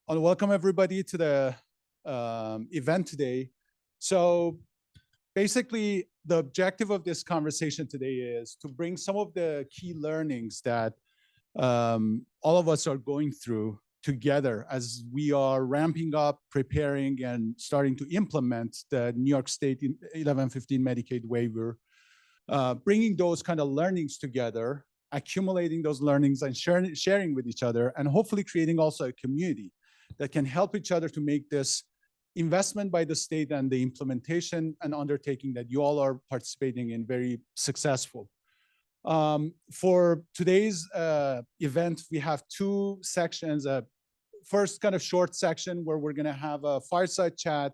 want to welcome everybody to the event today. So basically, the objective of this conversation today is to bring some of the key learnings that all of us are going through together as we are ramping up, preparing, and starting to implement the New York State 1115 Medicaid waiver, bringing those kind of learnings together, accumulating those learnings and sharing with each other, and hopefully creating also a community that can help each other to make this investment by the state and the implementation and undertaking that you all are participating in very successful. For today's event, we have two sections. First kind of short section where we're gonna have a fireside chat.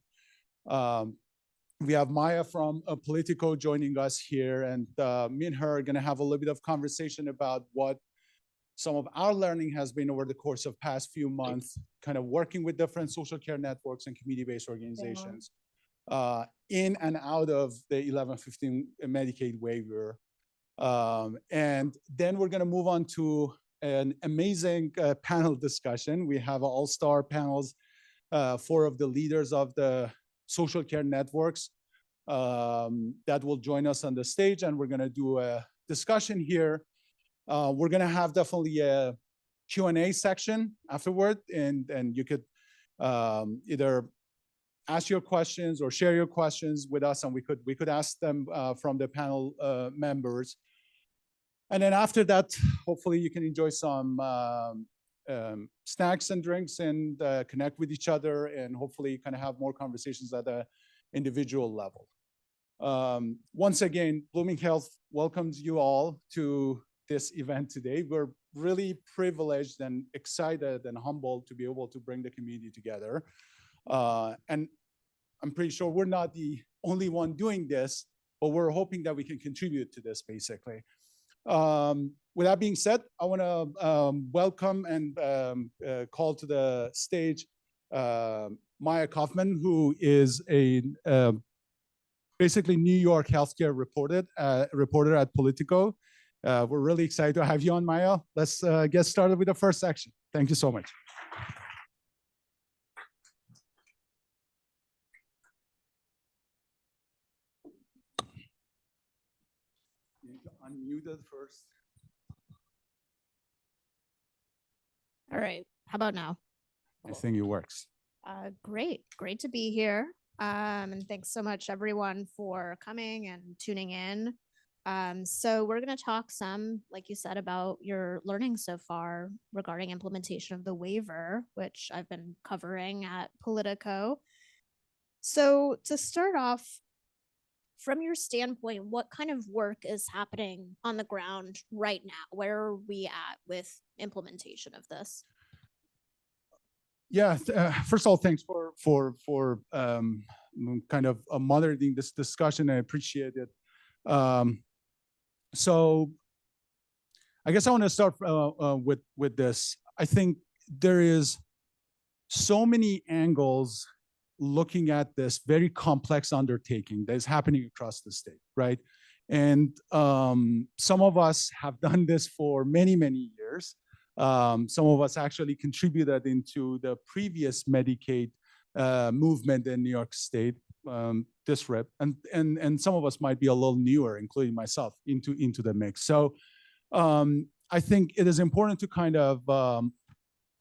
We have Maya from POLITICO joining us here, and me and her are gonna have a little bit of conversation about what some of our learning has been over the course of past few months, kind of working with different social care networks and community-based organizations in and out of the 1115 Medicaid waiver. And then we're gonna move on to an amazing panel discussion. We have all-star panels, 4 of the leaders of the social care networks that will join us on the stage, and we're gonna do a discussion here. We're gonna have definitely a Q&A section afterward, and you could either ask your questions or share your questions with us, and we could ask them from the panel members. And then after that, hopefully you can enjoy some snacks and drinks and connect with each other, and hopefully kind of have more conversations at the individual level. Once again, Blooming Health welcomes you all to this event today. We're really privileged and excited and humbled to be able to bring the community together. And I'm pretty sure we're not the only one doing this, but we're hoping that we can contribute to this basically. With that being said, I wanna welcome and call to the stage Maya Kaufman, who is a basically New York healthcare reporter at POLITICO. We're really excited to have you on, Maya. Let's get started with the first section. Thank you so much. You need to unmute it first. All right, how about now? I think it works. Great to be here. And thanks so much everyone for coming and tuning in. So we're going to talk some, like you said, about your learning so far regarding implementation of the waiver, which I've been covering at POLITICO. So to start off, from your standpoint, what kind of work is happening on the ground right now? Where are we at with implementation of this? Yeah, first of all, thanks for kind of moderating this discussion. I appreciate it. So I guess I want to start with this. I think there is so many angles looking at this very complex undertaking that is happening across the state, right? And some of us have done this for many, many years. Some of us actually contributed into the previous Medicaid movement in New York State, this rep, and some of us might be a little newer, including myself, into the mix. So I think it is important to kind of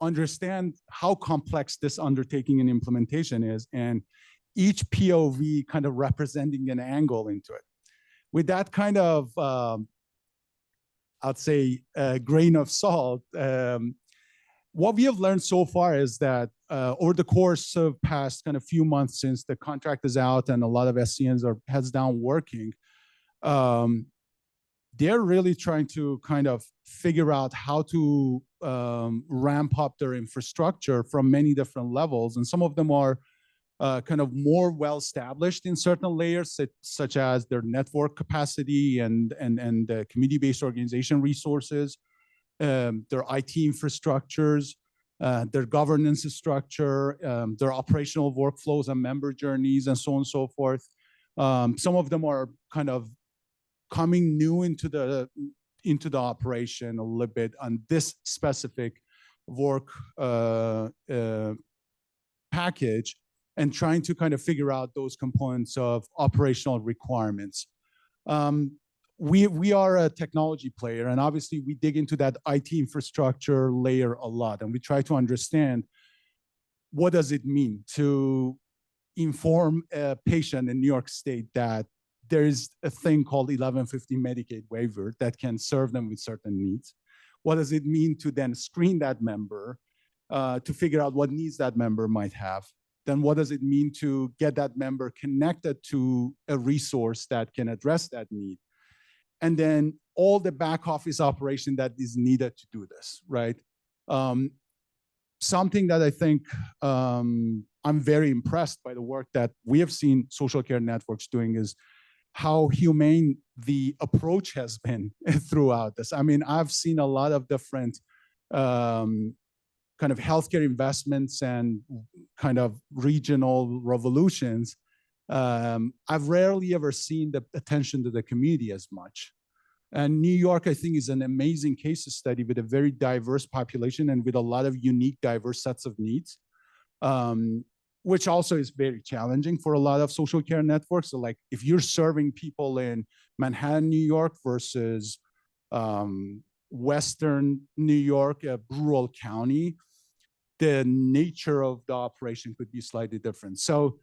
understand how complex this undertaking and implementation is, and each POV kind of representing an angle into it. With that kind of, I'd say, a grain of salt, what we have learned so far is that over the course of past kind of few months since the contract is out and a lot of SCNs are heads down working, they're really trying to kind of figure out how to ramp up their infrastructure from many different levels. And some of them are kind of more well-established in certain layers, such as their network capacity and community-based organization resources, their IT infrastructures, their governance structure, their operational workflows and member journeys, and so on and so forth. Some of them are kind of coming new into the operation a little bit on this specific work package and trying to kind of figure out those components of operational requirements. We are a technology player, and obviously we dig into that IT infrastructure layer a lot, and we try to understand what does it mean to inform a patient in New York State that there is a thing called 1150 Medicaid waiver that can serve them with certain needs. What does it mean to then screen that member to figure out what needs that member might have? Then what does it mean to get that member connected to a resource that can address that need? And then all the back office operation that is needed to do this, right? Something that I think I'm very impressed by the work that we have seen social care networks doing is how humane the approach has been throughout this. I mean, I've seen a lot of different kind of healthcare investments and kind of regional revolutions. I've rarely ever seen the attention to the community as much. And New York, I think, is an amazing case study with a very diverse population and with a lot of unique, diverse sets of needs, which also is very challenging for a lot of social care networks. So like if you're serving people in Manhattan, New York versus Western New York, a rural county, the nature of the operation could be slightly different. So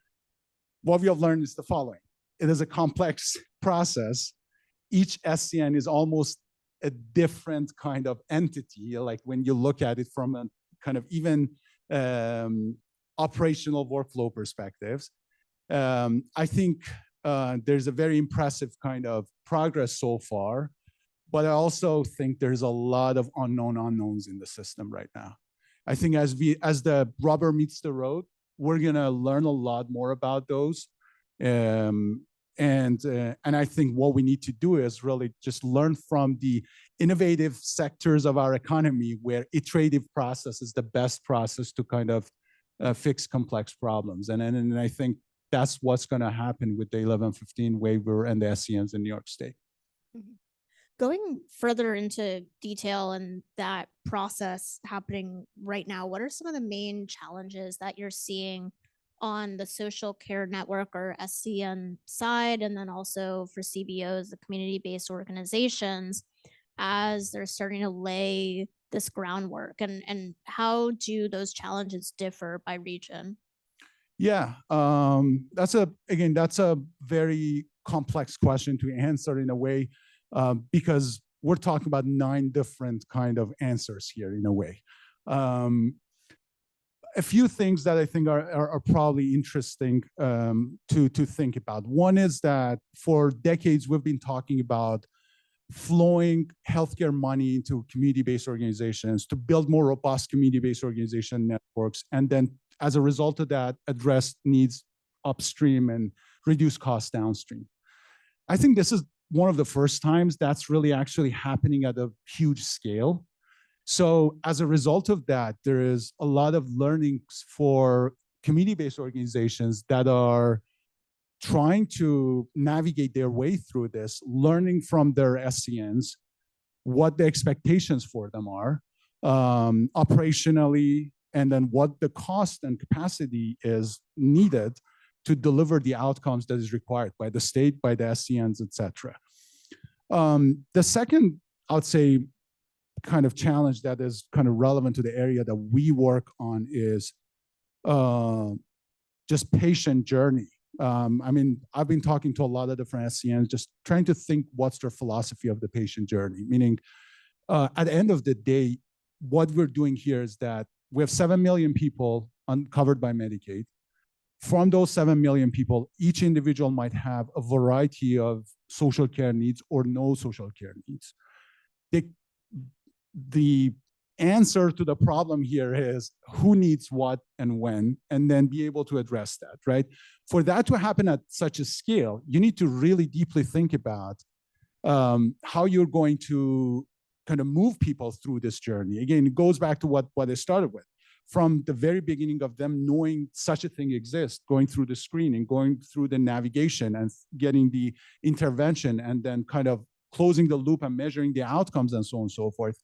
what we have learned is the following. It is a complex process. Each SCN is almost a different kind of entity, like when you look at it from a kind of even operational workflow perspectives. I think there's a very impressive kind of progress so far, but I also think there's a lot of unknown unknowns in the system right now. I think as the rubber meets the road, we're gonna learn a lot more about those. And I think what we need to do is really just learn from the innovative sectors of our economy where iterative process is the best process to kind of fix complex problems. And I think that's what's going to happen with the 1115 waiver and the SCNs in New York State. Mm-hmm. Going further into detail and that process happening right now, what are some of the main challenges that you're seeing on the social care network or SCN side, and then also for CBOs, the community-based organizations, as they're starting to lay this groundwork, and how do those challenges differ by region? Yeah, that's a very complex question to answer in a way, because we're talking about 9 different kind of answers here in a way. A few things that I think are probably interesting to think about. One is that for decades we've been talking about flowing healthcare money into community-based organizations to build more robust community-based organization networks, and then as a result of that, address needs upstream and reduce costs downstream. I think this is one of the first times that's really actually happening at a huge scale. So as a result of that, there is a lot of learnings for community-based organizations that are trying to navigate their way through this, learning from their SCNs what the expectations for them are operationally, and then what the cost and capacity is needed to deliver the outcomes that is required by the state, by the SCNs, et cetera. The second, I would say, kind of challenge that is kind of relevant to the area that we work on is just patient journey. I mean, I've been talking to a lot of different SCNs, just trying to think what's their philosophy of the patient journey. Meaning, at the end of the day, what we're doing here is that we have 7 million people covered by Medicaid. From those 7 million people, each individual might have a variety of social care needs or no social care needs. The answer to the problem here is who needs what and when, and then be able to address that, right? For that to happen at such a scale, you need to really deeply think about how you're going to kind of move people through this journey. Again, it goes back to what I started with. From the very beginning of them knowing such a thing exists, going through the screening, going through the navigation and getting the intervention, and then kind of closing the loop and measuring the outcomes and so on and so forth.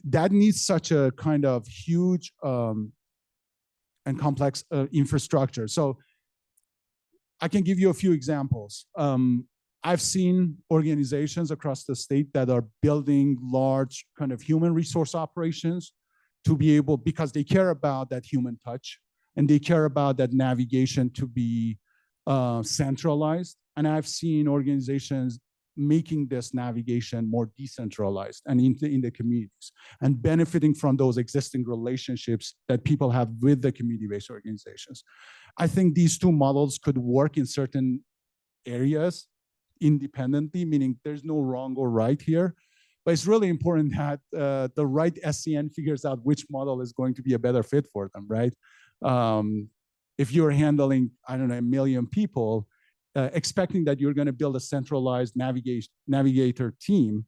that needs such a kind of huge and complex infrastructure. So I can give you a few examples. I've seen organizations across the state that are building large kind of human resource operations to be able, because they care about that human touch and they care about that navigation to be centralized. And I've seen organizations making this navigation more decentralized and in the communities and benefiting from those existing relationships that people have with the community-based organizations. I think these two models could work in certain areas independently, meaning there's no wrong or right here. But it's really important that the right SCN figures out which model is going to be a better fit for them, right? If you're handling, I don't know, 1 million people, expecting that you're going to build a centralized navigator team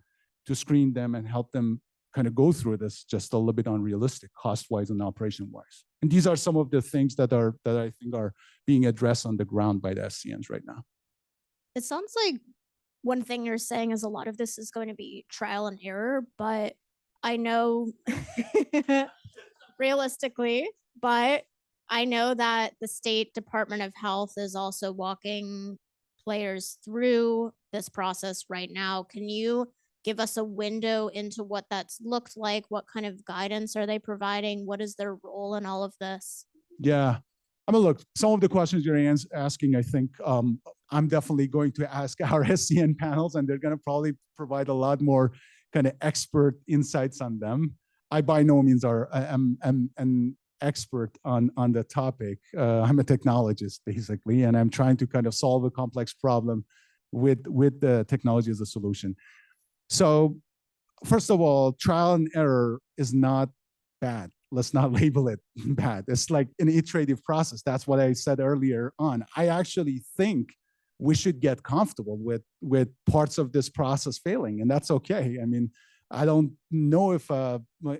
to screen them and help them kind of go through this, just a little bit unrealistic, cost-wise and operation-wise. And these are some of the things that I think are being addressed on the ground by the SCNs right now. It sounds like one thing you're saying is a lot of this is going to be trial and error, but I know realistically, but I know that the State Department of Health is also walking players through this process right now. Can you give us a window into what that's looked like? What kind of guidance are they providing? What is their role in all of this? Yeah. I mean, look, some of the questions you're asking, I think I'm definitely going to ask our SCN panels, and they're going to probably provide a lot more kind of expert insights on them. I by no means am an expert on the topic. I'm a technologist, basically, and I'm trying to kind of solve a complex problem with the technology as a solution. So first of all, trial and error is not bad. Let's not label it bad. It's like an iterative process. That's what I said earlier on. I actually think we should get comfortable with parts of this process failing, and that's okay. I mean, I don't know if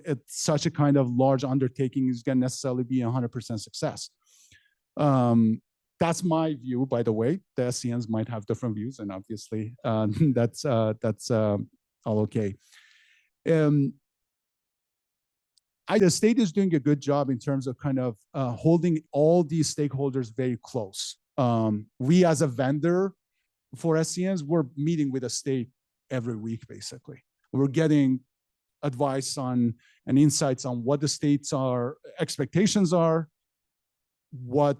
it's such a kind of large undertaking is going to necessarily be 100% success. That's my view, by the way. The SCNs might have different views, and obviously that's all okay. The state is doing a good job in terms of kind of holding all these stakeholders very close. We as a vendor for SCNs, we're meeting with the state every week, basically. We're getting advice on and insights on what the state's expectations are, what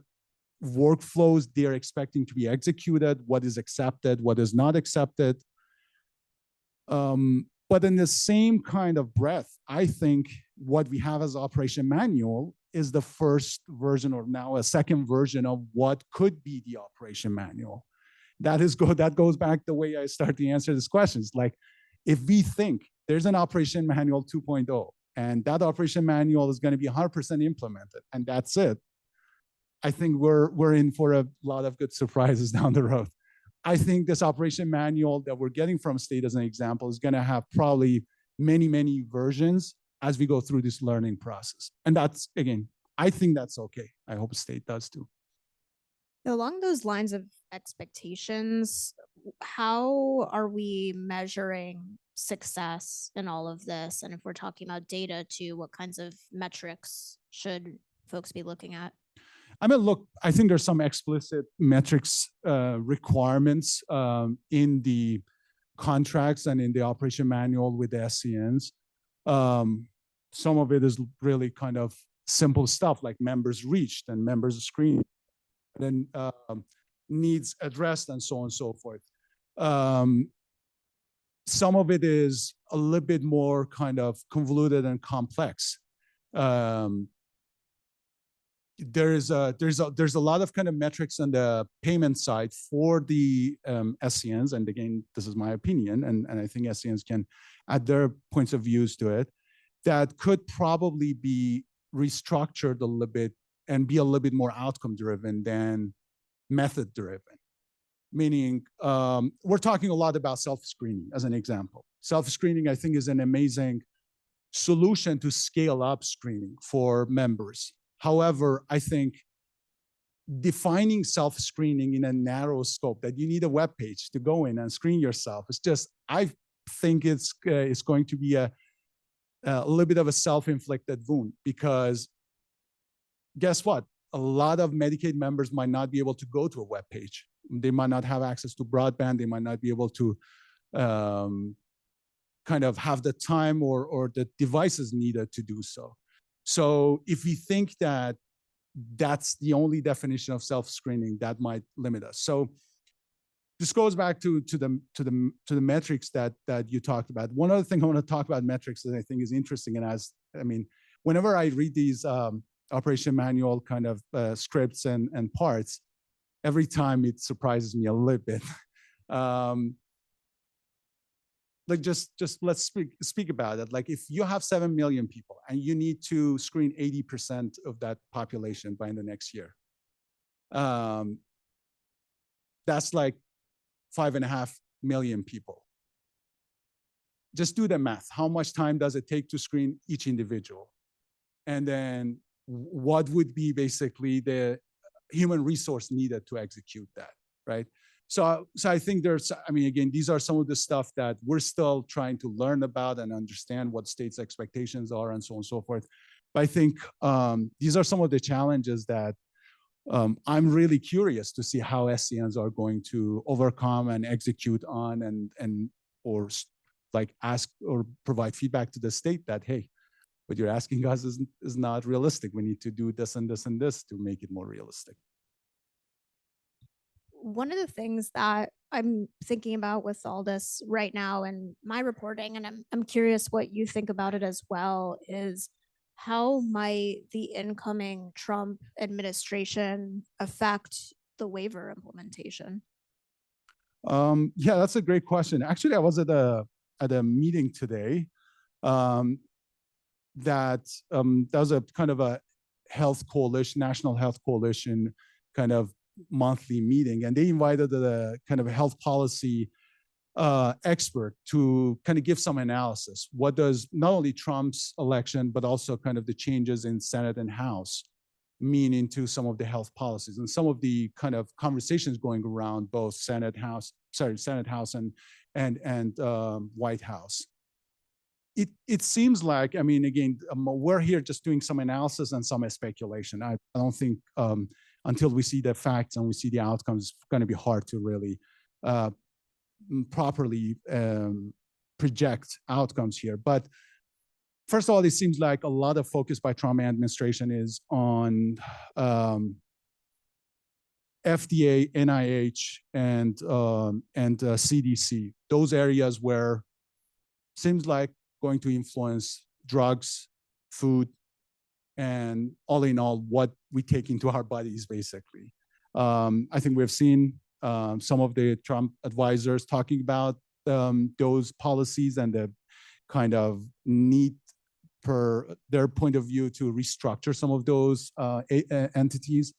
workflows they're expecting to be executed, what is accepted, what is not accepted. But in the same kind of breath, I think what we have as operation manual is the first version, or now a second version, of what could be the operation manual. That goes back the way I start to answer these questions. Like, if we think there's an operation manual 2.0, and that operation manual is going to be 100% implemented, and that's it, I think we're in for a lot of good surprises down the road. I think this operation manual that we're getting from state, as an example, is going to have probably many, many versions as we go through this learning process. And that's, again, I think that's okay. I hope state does too. Along those lines of expectations, how are we measuring success in all of this? And if we're talking about data too, what kinds of metrics should folks be looking at? I mean, look, I think there's some explicit metrics requirements in the contracts and in the operation manual with the SCNs. Some of it is really kind of simple stuff like members reached and members screened, and then needs addressed and so on and so forth. Some of it is a little bit more kind of convoluted and complex. There's a lot of kind of metrics on the payment side for the SCNs, and again, this is my opinion, and I think SCNs can add their points of views to it, that could probably be restructured a little bit and be a little bit more outcome driven than method driven. Meaning, we're talking a lot about self-screening as an example. Self-screening, I think, is an amazing solution to scale up screening for members. However, I think defining self-screening in a narrow scope, that you need a web page to go in and screen yourself, it's just, I think it's going to be a a little bit of a self-inflicted wound, because guess what? A lot of Medicaid members might not be able to go to a web page. They might not have access to broadband. They might not be able to kind of have the time or the devices needed to do so. So if we think that that's the only definition of self-screening, that might limit us. So this goes back to the metrics that you talked about. One other thing I want to talk about metrics that I think is interesting, and whenever I read these operation manual kind of scripts and parts, every time it surprises me a little bit. Like just let's speak about it. Like if you have 7 million people and you need to screen 80% of that population by the next year, that's like 5.5 million people. Just do the math. How much time does it take to screen each individual? And then what would be basically the human resource needed to execute that, right? So I think there's, again, these are some of the stuff that we're still trying to learn about and understand what states' expectations are and so on and so forth. But I think these are some of the challenges that I'm really curious to see how SCNs are going to overcome and execute on or like ask or provide feedback to the state that, hey, what you're asking us is not realistic. We need to do this and this and this to make it more realistic. One of the things that I'm thinking about with all this right now and my reporting, and I'm curious what you think about it as well, is how might the incoming Trump administration affect the waiver implementation? Yeah, that's a great question. Actually, I was at a meeting today that was a kind of a health coalition, national health coalition kind of monthly meeting, and they invited a kind of a health policy expert to kind of give some analysis. What does not only Trump's election, but also kind of the changes in Senate and House mean into some of the health policies and some of the kind of conversations going around both Senate House and White House. It seems like, again, we're here just doing some analysis and some speculation. I don't think until we see the facts and we see the outcomes, it's going to be hard to really properly project outcomes here. But first of all, it seems like a lot of focus by Trump administration is on FDA, NIH, and CDC. Those areas where seems like going to influence drugs, food, and all in all, what we take into our bodies, basically. I think we've seen some of the Trump advisors talking about those policies and the kind of need, per their point of view, to restructure some of those entities.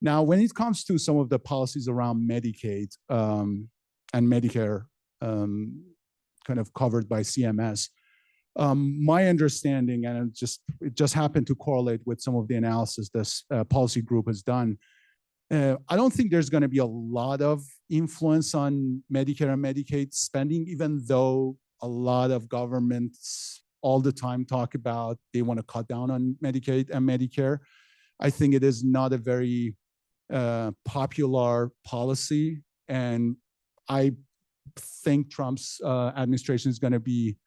Now, when it comes to some of the policies around Medicaid and Medicare kind of covered by CMS, my understanding, and it just happened to correlate with some of the analysis this policy group has done, I don't think there's going to be a lot of influence on Medicare and Medicaid spending, even though a lot of governments all the time talk about they want to cut down on Medicaid and Medicare. I think it is not a very popular policy, and I think Trump's administration is going to be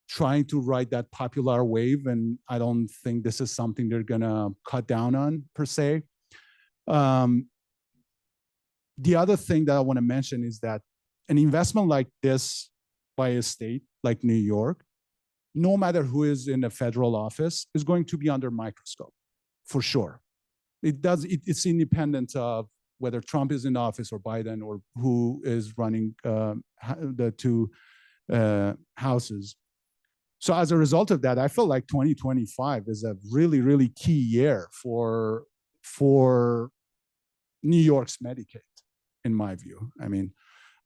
trying to ride that popular wave, and I don't think this is something they're going to cut down on per se. The other thing that I want to mention is that an investment like this by a state like New York, no matter who is in a federal office, is going to be under microscope, for sure. It's independent of whether Trump is in office or Biden or who is running the two houses. So as a result of that, I feel like 2025 is a really, really key year for New York's Medicaid, in my view.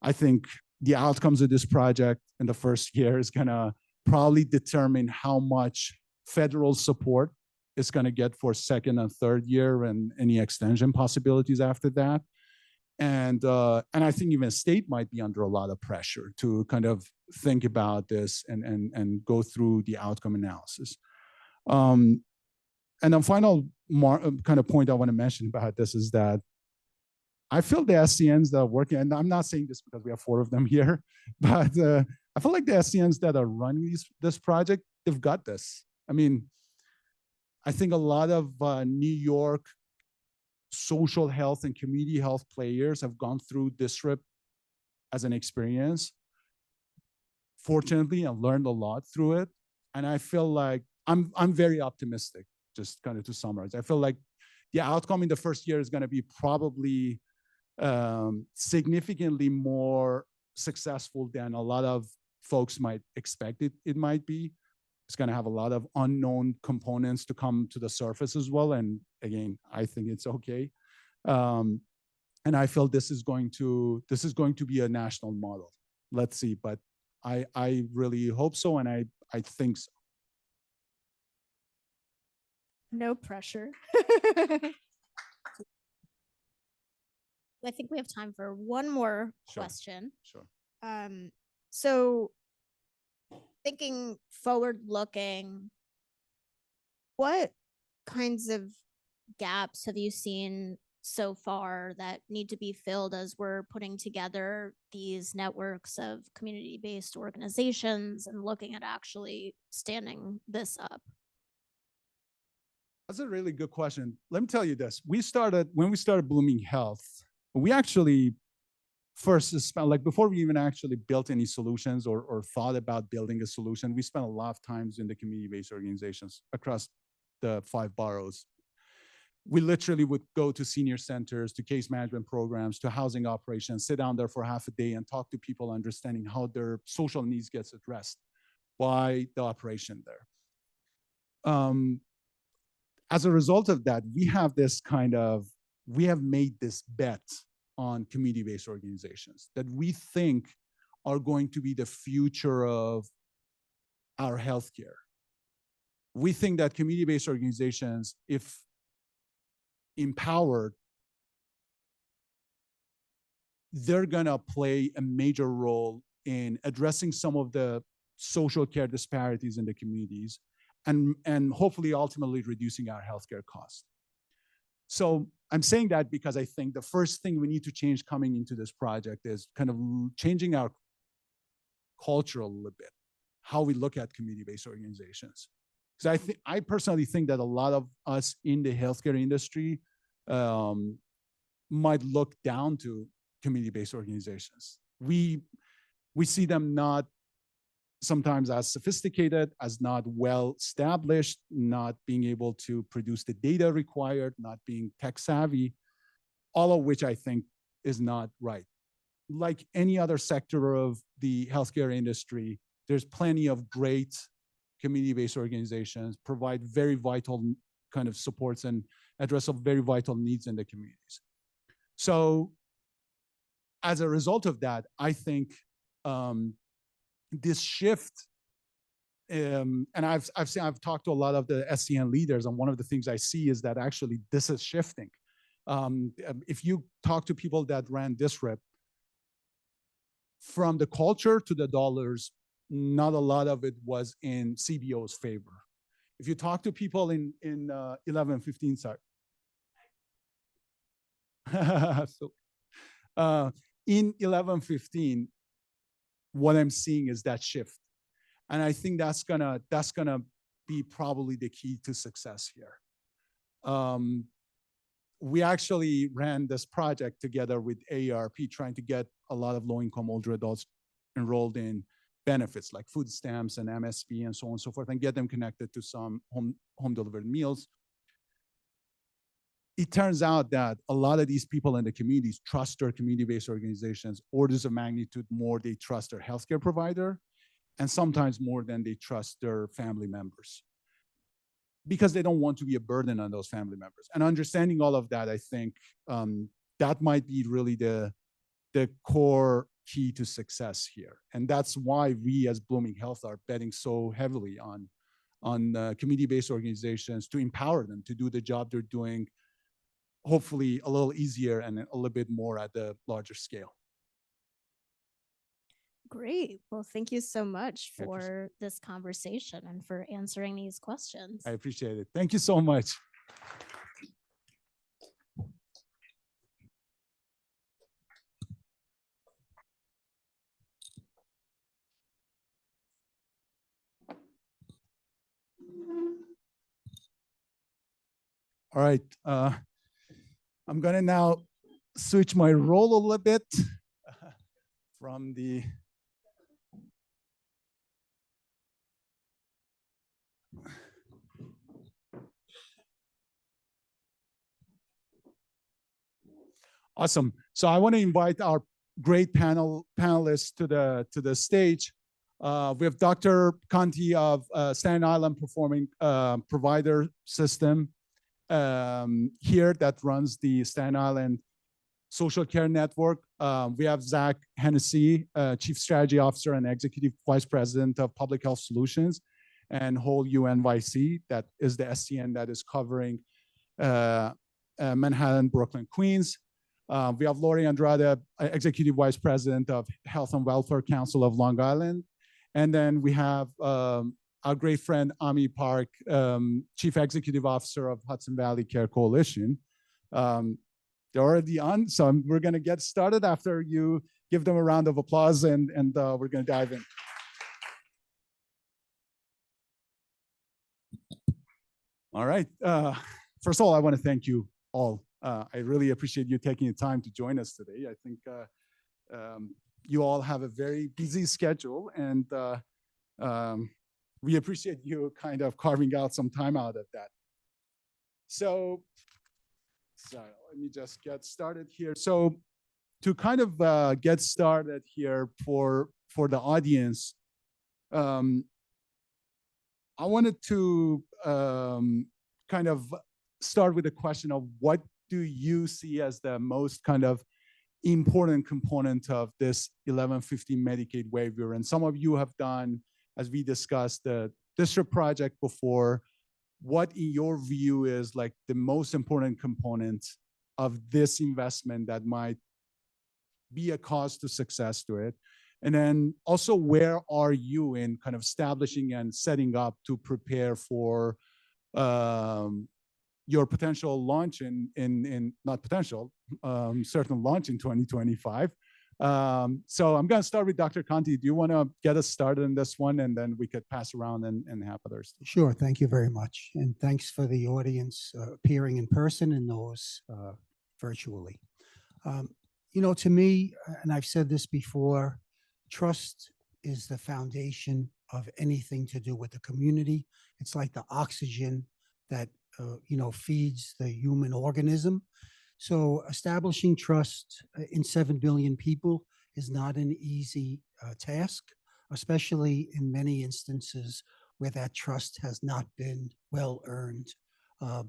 I think the outcomes of this project in the first year is going to probably determine how much federal support it's going to get for second and third year and any extension possibilities after that. And I think even state might be under a lot of pressure to kind of think about this and go through the outcome analysis. And the final kind of point I want to mention about this is that I feel the SCNs that are working, and I'm not saying this because we have 4 of them here, but I feel like the SCNs that are running this project, they've got this. I mean, I think a lot of New York social health and community health players have gone through DISRIP as an experience. Fortunately, I've learned a lot through it. And I feel like I'm very optimistic, just kind of to summarize. I feel like the outcome in the first year is going to be probably significantly more successful than a lot of folks might expect it might be. It's going to have a lot of unknown components to come to the surface as well. And again, I think it's okay. And I feel this is going to be a national model. Let's see, but I really hope so, and I think so. No pressure. I think we have time for one more question. Sure. So thinking forward looking, what kinds of gaps have you seen so far that need to be filled as we're putting together these networks of community-based organizations and looking at actually standing this up? That's a really good question. Let me tell you this. When we started Blooming Health, we actually first spent, like before we even actually built any solutions or thought about building a solution, we spent a lot of times in the community-based organizations across the 5 boroughs. We literally would go to senior centers, to case management programs, to housing operations, sit down there for half a day and talk to people, understanding how their social needs gets addressed by the operation there. As a result of that, we have made this bet on community-based organizations that we think are going to be the future of our healthcare. We think that community-based organizations, if empowered, they're gonna play a major role in addressing some of the social care disparities in the communities and hopefully ultimately reducing our healthcare costs. So I'm saying that because I think the first thing we need to change coming into this project is kind of changing our culture a little bit, how we look at community-based organizations. Because I personally think that a lot of us in the healthcare industry might look down to community-based organizations. We see them not sometimes as sophisticated, as not well established, not being able to produce the data required, not being tech savvy, all of which I think is not right. Like any other sector of the healthcare industry, there's plenty of great community-based organizations, provide very vital kind of supports and address of very vital needs in the communities. So as a result of that, I think this shift, and I've talked to a lot of the SCN leaders, and one of the things I see is that actually this is shifting. If you talk to people that ran DISRIP, from the culture to the dollars, not a lot of it was in CBO's favor. If you talk to people in 1115, sorry. So, in 1115, what I'm seeing is that shift. And I think that's gonna be probably the key to success here. We actually ran this project together with AARP, trying to get a lot of low-income older adults enrolled in benefits like food stamps and MSP and so on and so forth, and get them connected to some home-delivered meals. It turns out that a lot of these people in the communities trust their community-based organizations orders of magnitude more they trust their healthcare provider, and sometimes more than they trust their family members, because they don't want to be a burden on those family members. And understanding all of that, I think that might be really the core key to success here. And that's why we as Blooming Health are betting so heavily on community-based organizations to empower them to do the job they're doing, hopefully a little easier and a little bit more at the larger scale. Great. Well, thank you so much I appreciate for this conversation and for answering these questions. I appreciate it. Thank you so much. All right. I'm going to now switch my role a little bit from the Awesome. So I want to invite our great panelists to the stage. We have Dr. Conte of Staten Island Performing Provider System here that runs the Staten Island Social Care Network. We have Zach Hennessey, Chief Strategy Officer and Executive Vice President of Public Health Solutions, and whole UNYC, that is the SCN that is covering Manhattan, Brooklyn, Queens. We have Lori Andrade, Executive Vice President of Health and Welfare Council of Long Island. And then we have our great friend, Amie Parikh, Chief Executive Officer of Hudson Valley Care Coalition. They're already on, so we're gonna get started after you give them a round of applause, and we're gonna dive in. All right, first of all, I wanna thank you all. I really appreciate you taking the time to join us today. I think you all have a very busy schedule, and we appreciate you kind of carving out some time out of that. So let me just get started here. So to kind of get started here for the audience, I wanted to kind of start with a question of what do you see as the most kind of important component of this 1150 Medicaid waiver? And some of you have done, as we discussed, the district project before. What in your view is like the most important component of this investment that might be a cause to success to it? And then also, where are you in kind of establishing and setting up to prepare for your potential launch in not potential, certain launch in 2025. So I'm going to start with Dr. Conte. Do you want to get us started in this one, and then we could pass around and have others? Sure. Thank you very much. And thanks for the audience appearing in person and those virtually. You know, to me, and I've said this before, trust is the foundation of anything to do with the community. It's like the oxygen that you know, feeds the human organism. So establishing trust in 7 billion people is not an easy task, especially in many instances where that trust has not been well earned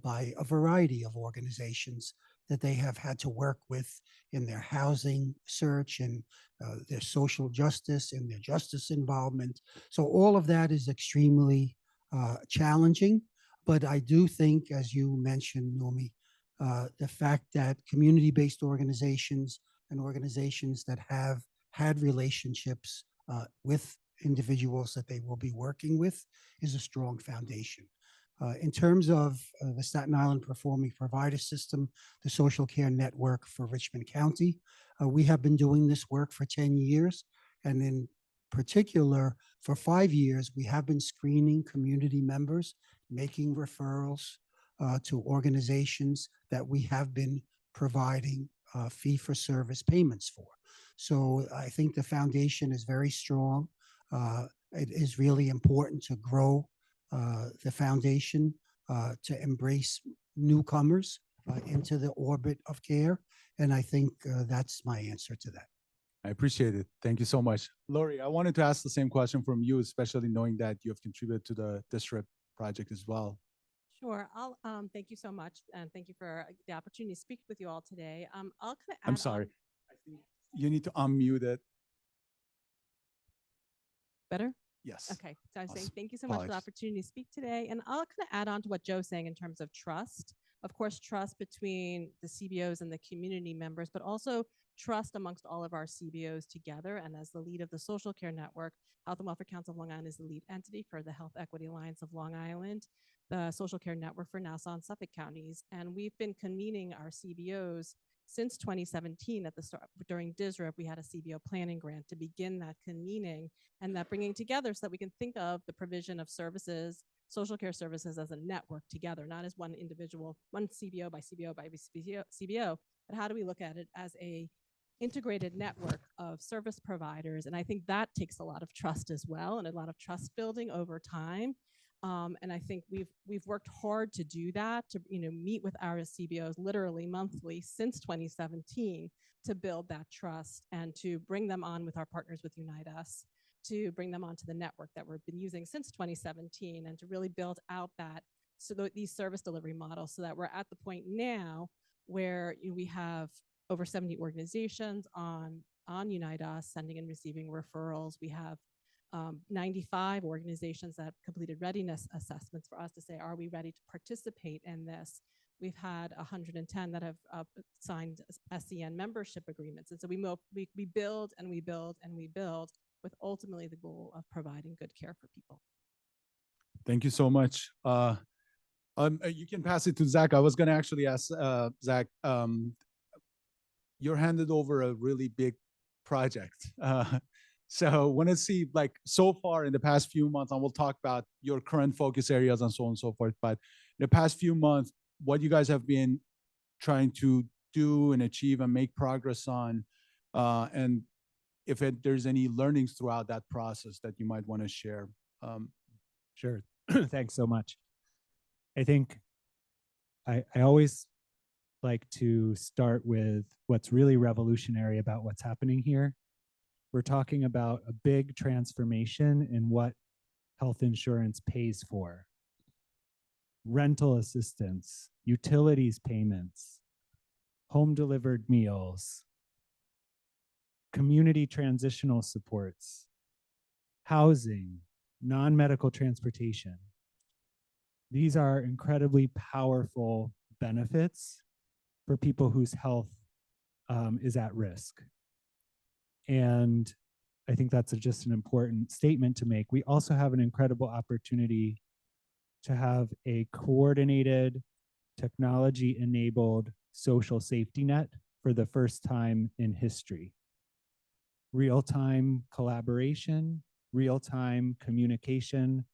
by a variety of organizations that they have had to work with in their housing search and their social justice and their justice involvement. So all of that is extremely challenging. But I do think, as you mentioned, Nomi, the fact that community-based organizations and organizations that have had relationships with individuals that they will be working with is a strong foundation. In terms of the Staten Island Performing Provider System, the Social Care Network for Richmond County, we have been doing this work for 10 years. And in particular, for 5 years, we have been screening community members, making referrals to organizations that we have been providing fee-for-service payments for. So I think the foundation is very strong. It is really important to grow the foundation, to embrace newcomers into the orbit of care. And I think that's my answer to that. I appreciate it. Thank you so much. Lori, I wanted to ask the same question from you, especially knowing that you have contributed to the district project as well. Sure. I'll thank you so much, and thank you for the opportunity to speak with you all today. I'll kind of add I'm sorry. on. I think you need to unmute it. Better? Yes. Okay. So I was saying Awesome. thank you so much for the Apologies. opportunity to speak today. And I'll kind of add on to what Joe's saying in terms of trust. Of course, trust between the CBOs and the community members, but also trust amongst all of our CBOs together. And as the lead of the Social Care Network, Health and Welfare Council of Long Island is the lead entity for the Health Equity Alliance of Long Island, the Social Care Network for Nassau and Suffolk counties. And we've been convening our CBOs since 2017. At the start, during DISRIP, we had a CBO planning grant to begin that convening and that bringing together so that we can think of the provision of services, social care services as a network together, not as one individual, one CBO by CBO by CBO, but how do we look at it as a integrated network of service providers? And I think that takes a lot of trust as well, and a lot of trust building over time. And I think we've worked hard to do that, to meet with our CBOs literally monthly since 2017 to build that trust and to bring them on with our partners with Unite Us, to bring them onto the network that we've been using since 2017, and to really build out that these service delivery models so that we're at the point now where we have over 70 organizations on Unite Us sending and receiving referrals. We have 95 organizations that have completed readiness assessments for us to say, are we ready to participate in this? We've had 110 that have signed SCN membership agreements. And so we build and we build and we build with ultimately the goal of providing good care for people. Thank you so much. You can pass it to Zach. I was going to actually ask Zach, you're handed over a really big project. So want to see, like, so far in the past few months, and we'll talk about your current focus areas and so on and so forth, but in the past few months, what you guys have been trying to do and achieve and make progress on, and if there's any learnings throughout that process that you might want to share. Sure. Thanks so much. I think I always like to start with what's really revolutionary about what's happening here. We're talking about a big transformation in what health insurance pays for. Rental assistance, utilities payments, home delivered meals, community transitional supports, housing, non-medical transportation. These are incredibly powerful benefits for people whose health is at risk. And I think that's just an important statement to make. We also have an incredible opportunity to have a coordinated, technology-enabled social safety net for the first time in history. Real-time collaboration, real-time communication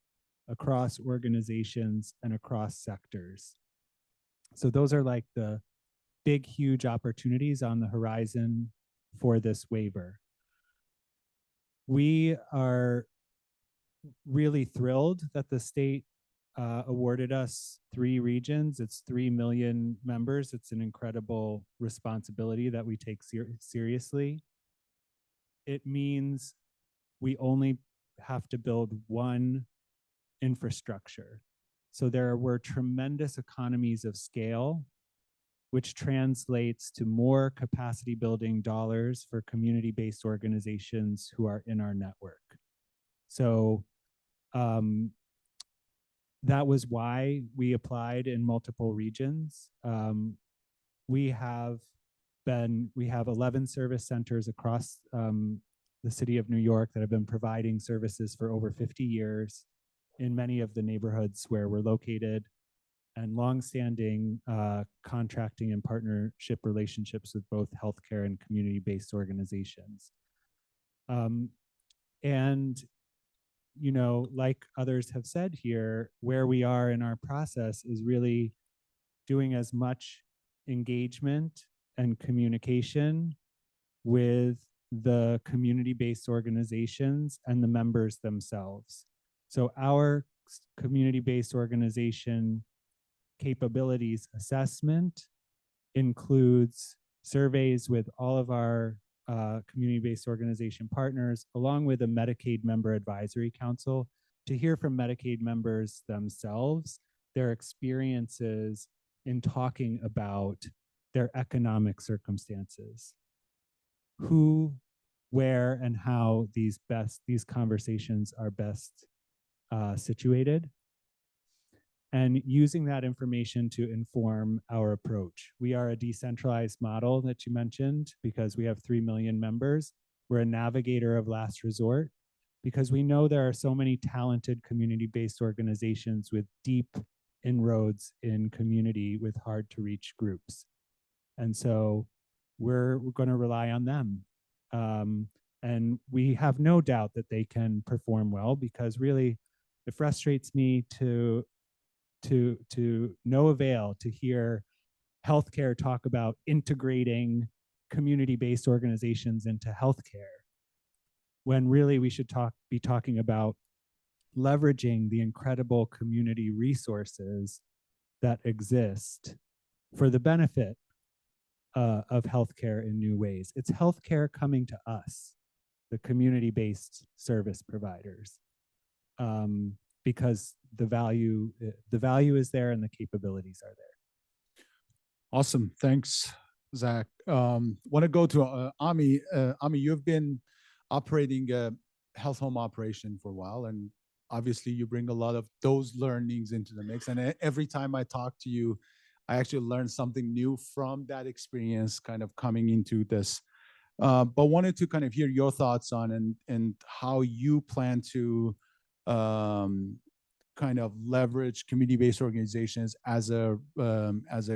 across organizations and across sectors. So those are like the big, huge opportunities on the horizon for this waiver. We are really thrilled that the state awarded us 3 regions. It's 3 million members. It's an incredible responsibility that we take seriously. It means we only have to build one infrastructure. So there were tremendous economies of scale, which translates to more capacity building dollars for community-based organizations who are in our network. So that was why we applied in multiple regions. We have 11 service centers across the city of New York that have been providing services for over 50 years in many of the neighborhoods where we're located, and longstanding contracting and partnership relationships with both healthcare and community-based organizations. And, you know, like others have said here, where we are in our process is really doing as much engagement and communication with the community-based organizations and the members themselves. So our community-based organization capabilities assessment includes surveys with all of our community-based organization partners, along with a Medicaid Member Advisory Council, to hear from Medicaid members themselves, their experiences in talking about their economic circumstances, who, where, and how these conversations are best situated. and using that information to inform our approach. We are a decentralized model that you mentioned because we have 3 million members. We're a navigator of last resort because we know there are so many talented community-based organizations with deep inroads in community with hard to reach groups. And so we're going to rely on them. And we have no doubt that they can perform well, because really it frustrates me to no avail to hear healthcare talk about integrating community-based organizations into healthcare, when really we should be talking about leveraging the incredible community resources that exist for the benefit of healthcare in new ways. It's healthcare coming to us, the community-based service providers, because the value is there and the capabilities are there. Awesome. Thanks, Zach. Want to go to Amie. Amie, you've been operating a health home operation for a while, and obviously you bring a lot of those learnings into the mix. And every time I talk to you, I actually learn something new from that experience kind of coming into this. But wanted to kind of hear your thoughts on and how you plan to kind of leverage community-based organizations as a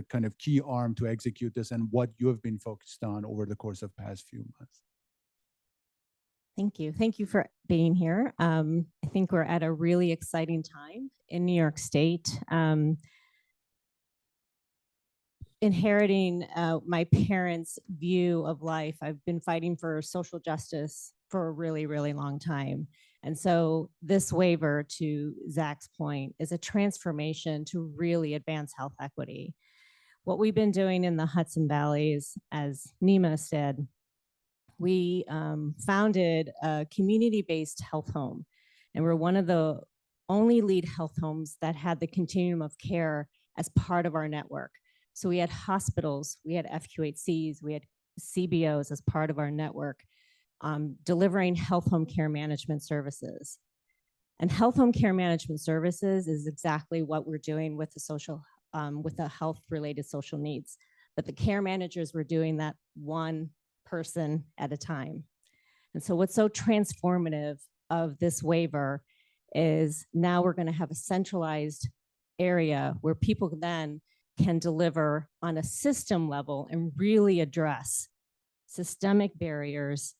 kind of key arm to execute this, and what you have been focused on over the course of past few months. Thank you. Thank you for being here. I think we're at a really exciting time in New York State. Inheriting my parents' view of life, I've been fighting for social justice for a really, really long time. And so this waiver, to Zach's point, is a transformation to really advance health equity. What we've been doing in the Hudson Valley is, as Nima said, we founded a community-based health home, and we're one of the only lead health homes that had the continuum of care as part of our network. So we had hospitals, we had FQHCs, we had CBOs as part of our network, delivering health home care management services. And health home care management services is exactly what we're doing with the social, with the health-related social needs. But the care managers were doing that one person at a time. And so what's so transformative of this waiver is now we're going to have a centralized area where people then can deliver on a system level and really address systemic barriers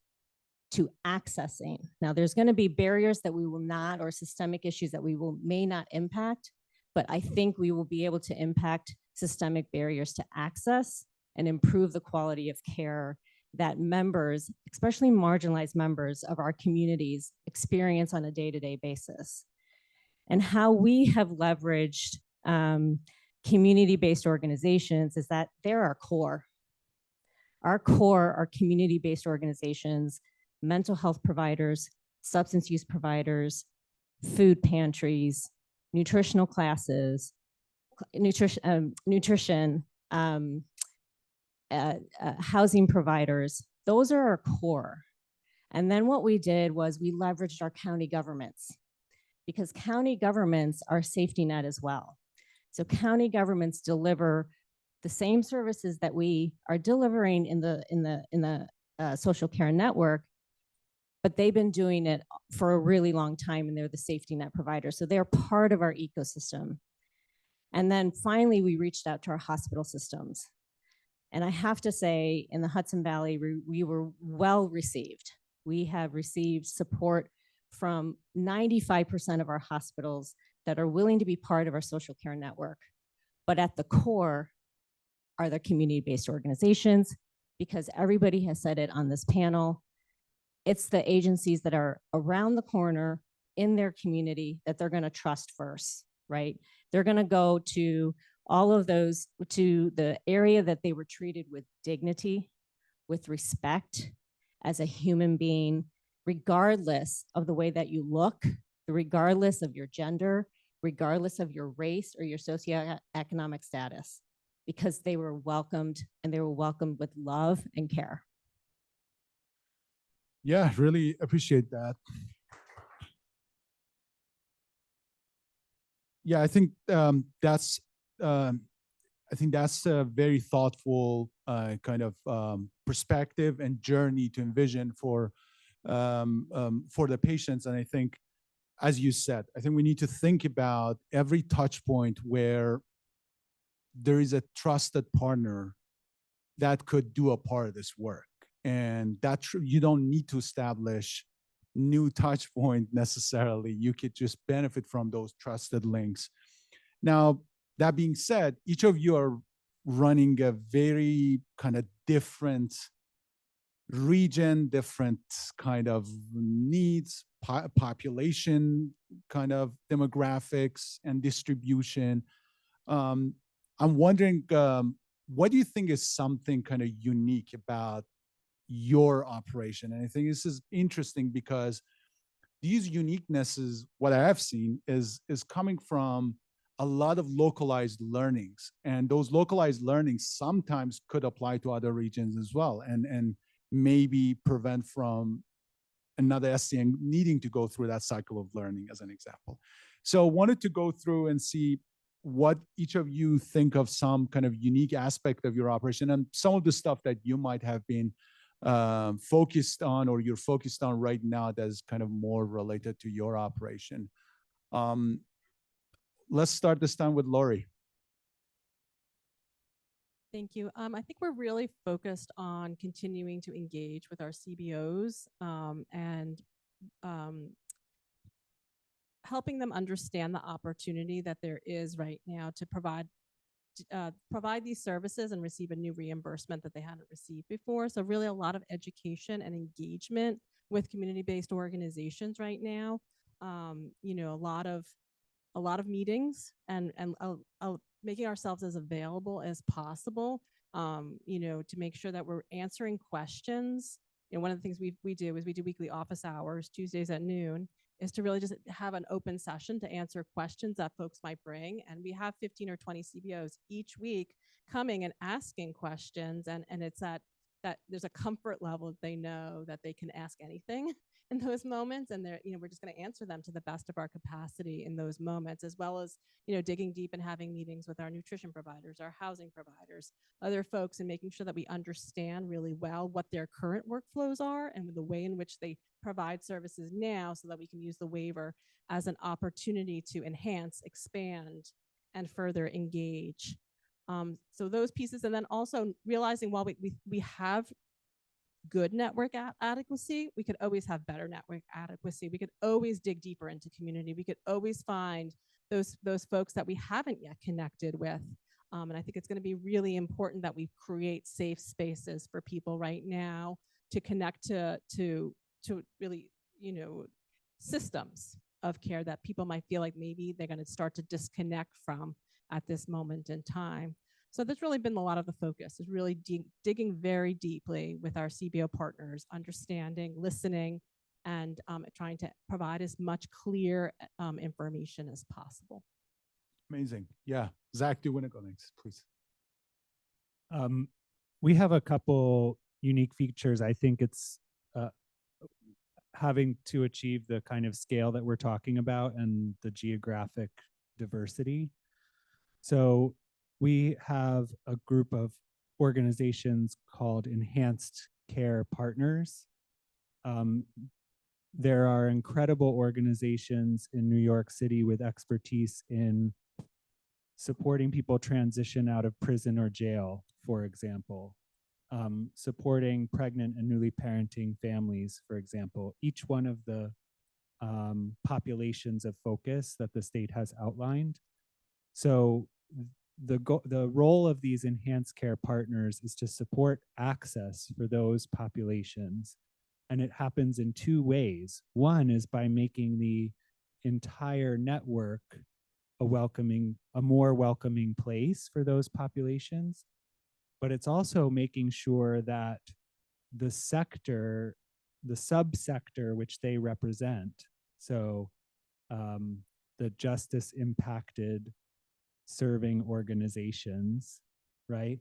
to accessing. Now, there's going to be barriers that we will not, or systemic issues that we may not impact, but I think we will be able to impact systemic barriers to access and improve the quality of care that members, especially marginalized members of our communities, experience on a day-to-day basis. And how we have leveraged community-based organizations is that they're our core. Our core are community-based organizations, mental health providers, substance use providers, food pantries, nutritional classes, nutrition, housing providers. Those are our core. And then what we did was we leveraged our county governments, because county governments are safety net as well. So county governments deliver the same services that we are delivering in the social care network, but they've been doing it for a really long time, and they're the safety net provider. So they're part of our ecosystem. And then finally, we reached out to our hospital systems. And I have to say, in the Hudson Valley, we were well received. We have received support from 95% of our hospitals that are willing to be part of our social care network. But at the core are the community-based organizations, because everybody has said it on this panel. It's the agencies that are around the corner in their community that they're going to trust first, right? They're going to go to all of those, to the area that they were treated with dignity, with respect as a human being, regardless of the way that you look, regardless of your gender, regardless of your race or your socioeconomic status, because they were welcomed, and they were welcomed with love and care. Yeah, really appreciate that. Yeah, I think that's a very thoughtful kind of perspective and journey to envision for the patients. And I think, as you said, I think we need to think about every touch point where there is a trusted partner that could do a part of this work. And that you don't need to establish new touch point necessarily. You could just benefit from those trusted links. Now, that being said, each of you are running a very kind of different region, different kind of needs, population kind of demographics and distribution. I'm wondering, what do you think is something kind of unique about your operation? And I think this is interesting because these uniquenesses, what I have seen is coming from a lot of localized learnings, and those localized learnings sometimes could apply to other regions as well, and maybe prevent from another SCN needing to go through that cycle of learning, as an example. So wanted to go through and see what each of you think of some kind of unique aspect of your operation, and some of the stuff that you might have been focused on, or you're focused on right now, that's kind of more related to your operation. Let's start this time with Lori. Thank you. I think we're really focused on continuing to engage with our CBOs and helping them understand the opportunity that there is right now to provide these services and receive a new reimbursement that they hadn't received before. So really a lot of education and engagement with community-based organizations right now. You know, a lot of meetings and making ourselves as available as possible, you know, to make sure that we're answering questions. You know, one of the things we do is we do weekly office hours, Tuesdays at noon, is to really just have an open session to answer questions that folks might bring. And we have 15 or 20 CBOs each week coming and asking questions. And it's that there's a comfort level that they know that they can ask anything in those moments. And they're, you know, we're just going to answer them to the best of our capacity in those moments, as well as, you know, digging deep and having meetings with our nutrition providers, our housing providers, other folks, and making sure that we understand really well what their current workflows are and the way in which they provide services now, so that we can use the waiver as an opportunity to enhance, expand, and further engage. So those pieces, and then also realizing while we have good network adequacy, we could always have better network adequacy. We could always dig deeper into community. We could always find those folks that we haven't yet connected with. And I think it's going to be really important that we create safe spaces for people right now to connect to really, you know, systems of care that people might feel like maybe they're going to start to disconnect from at this moment in time. So that's really been a lot of the focus, is really digging very deeply with our CBO partners, understanding, listening, and trying to provide as much clear information as possible. Amazing. Yeah. Zach, do you want to go next, please? We have a couple unique features. I think it's having to achieve the kind of scale that we're talking about and the geographic diversity. So we have a group of organizations called Enhanced Care Partners. There are incredible organizations in New York City with expertise in supporting people transition out of prison or jail, for example, supporting pregnant and newly parenting families, for example. Each one of the populations of focus that the state has outlined. So the role of these enhanced care partners is to support access for those populations. And it happens in two ways. One is by making the entire network a more welcoming place for those populations. But it's also making sure that the subsector which they represent, so the justice impacted serving organizations, right?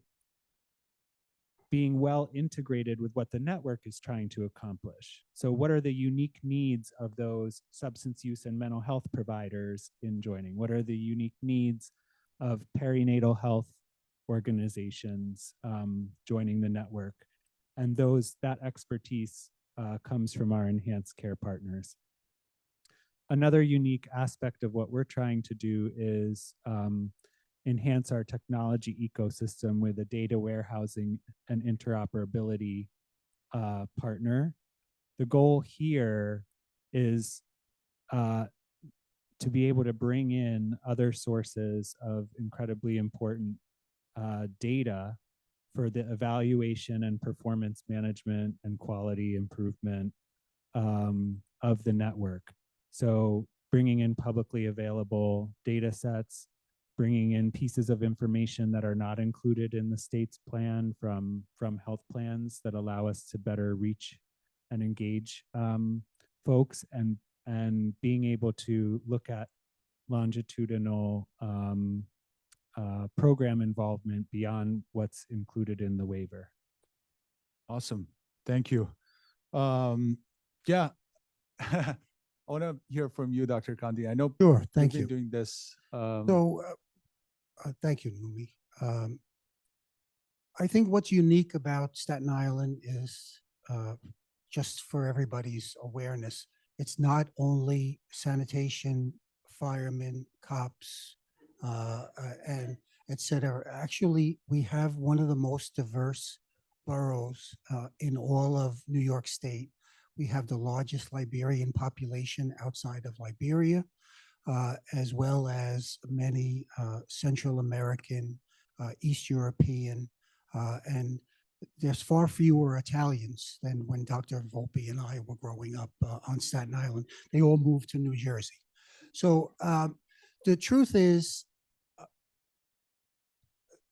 being well integrated with what the network is trying to accomplish. So what are the unique needs of those substance use and mental health providers in joining? What are the unique needs of perinatal health organizations joining the network? And that expertise comes from our enhanced care partners. Another unique aspect of what we're trying to do is enhance our technology ecosystem with a data warehousing and interoperability partner. The goal here is to be able to bring in other sources of incredibly important data for the evaluation and performance management and quality improvement of the network. So bringing in publicly available data sets, bringing in pieces of information that are not included in the state's plan from health plans that allow us to better reach and engage folks, and being able to look at longitudinal program involvement beyond what's included in the waiver. Awesome. Thank you. Yeah. I want to hear from you, Dr. Conte. I know Sure, thank you've you. been doing this. Thank you, Numi. I think what's unique about Staten Island is, just for everybody's awareness, it's not only sanitation, firemen, cops, and et cetera. Actually, we have one of the most diverse boroughs in all of New York State. We have the largest Liberian population outside of Liberia, as well as many Central American, East European, and there's far fewer Italians than when Dr. Volpe and I were growing up on Staten Island. They all moved to New Jersey. So the truth is,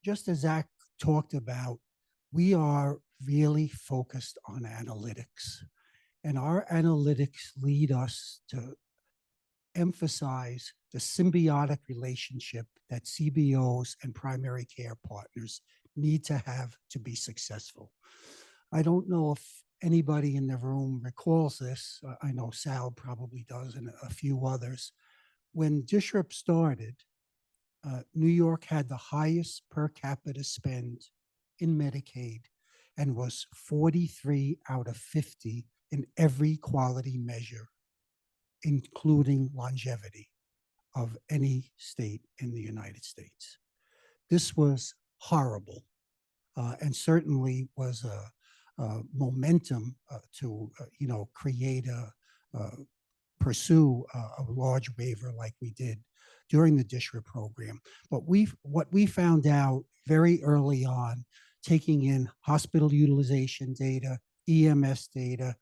just as Zach talked about, we are really focused on analytics. And our analytics lead us to emphasize the symbiotic relationship that CBOs and primary care partners need to have to be successful. I don't know if anybody in the room recalls this. I know Sal probably does, and a few others. When DSRIP started, New York had the highest per capita spend in Medicaid and was 43 out of 50 in every quality measure, including longevity, of any state in the United States. This was horrible, and certainly was a momentum to create pursue a large waiver like we did during the DSRIP program. But what we found out very early on, taking in hospital utilization data, EMS data,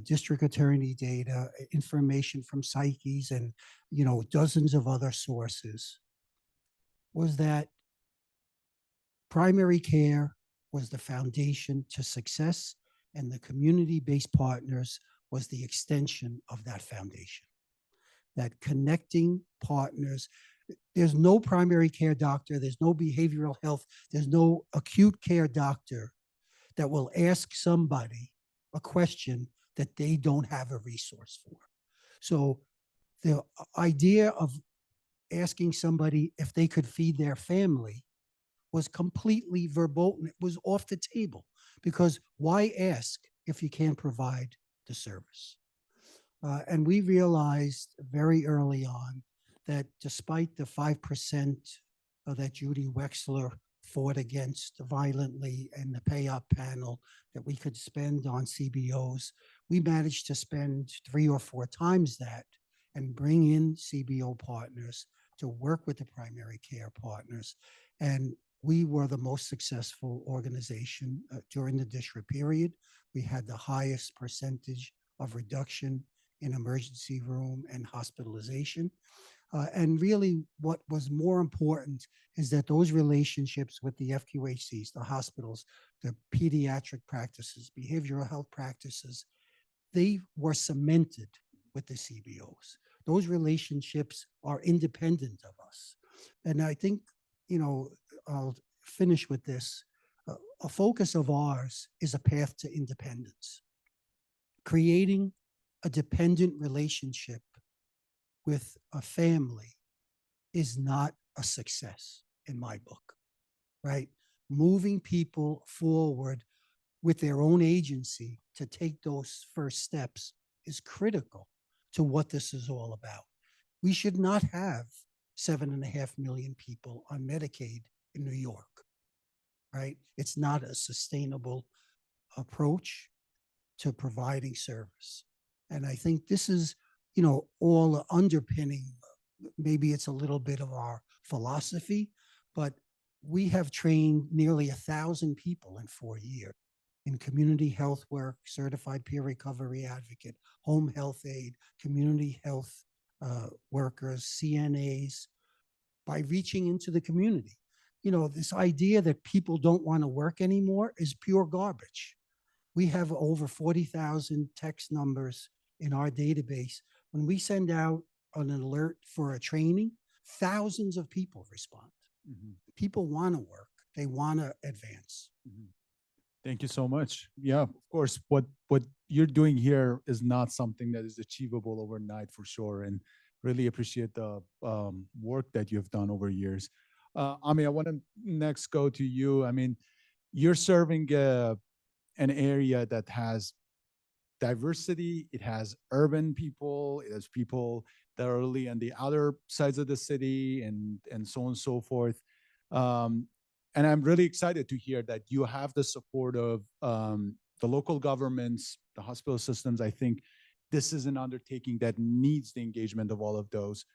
district attorney data, information from psyches, and dozens of other sources, was that primary care was the foundation to success, and the community-based partners was the extension of that foundation. That connecting partners, there's no primary care doctor, there's no behavioral health, there's no acute care doctor that will ask somebody a question that they don't have a resource for. So the idea of asking somebody if they could feed their family was completely verboten. It was off the table, because why ask if you can't provide the service? And we realized very early on that despite the 5% that Judy Wexler fought against violently in the pay-up panel that we could spend on CBOs, we managed to spend 3 or 4 times that and bring in CBO partners to work with the primary care partners. And we were the most successful organization during the DSRIP period. We had the highest percentage of reduction in emergency room and hospitalization. And really what was more important is that those relationships with the FQHCs, the hospitals, the pediatric practices, behavioral health practices, they were cemented with the CBOs. Those relationships are independent of us. And I think, I'll finish with this. a focus of ours is a path to independence. Creating a dependent relationship with a family is not a success in my book, right? Moving people forward with their own agency to take those first steps is critical to what this is all about. We should not have 7.5 million people on Medicaid in New York, right? It's not a sustainable approach to providing service. And I think this is, all underpinning, maybe it's a little bit of our philosophy, but we have trained nearly 1,000 people in 4 years in community health work, certified peer recovery advocate, home health aide, community health workers, CNAs, by reaching into the community. This idea that people don't want to work anymore is pure garbage. We have over 40,000 text numbers in our database. When we send out an alert for a training, thousands of people respond. Mhm. People want to work. They want to advance. Mhm. Thank you so much. Yeah, of course, what you're doing here is not something that is achievable overnight for sure, and really appreciate the work that you've done over years. Amie, I want to next go to you. I mean, you're serving an area that has diversity. It has urban people. It has people that are really on the other sides of the city, and so on and so forth. And I'm really excited to hear that you have the support of the local governments, the hospital systems. I think this is an undertaking that needs the engagement of all of those.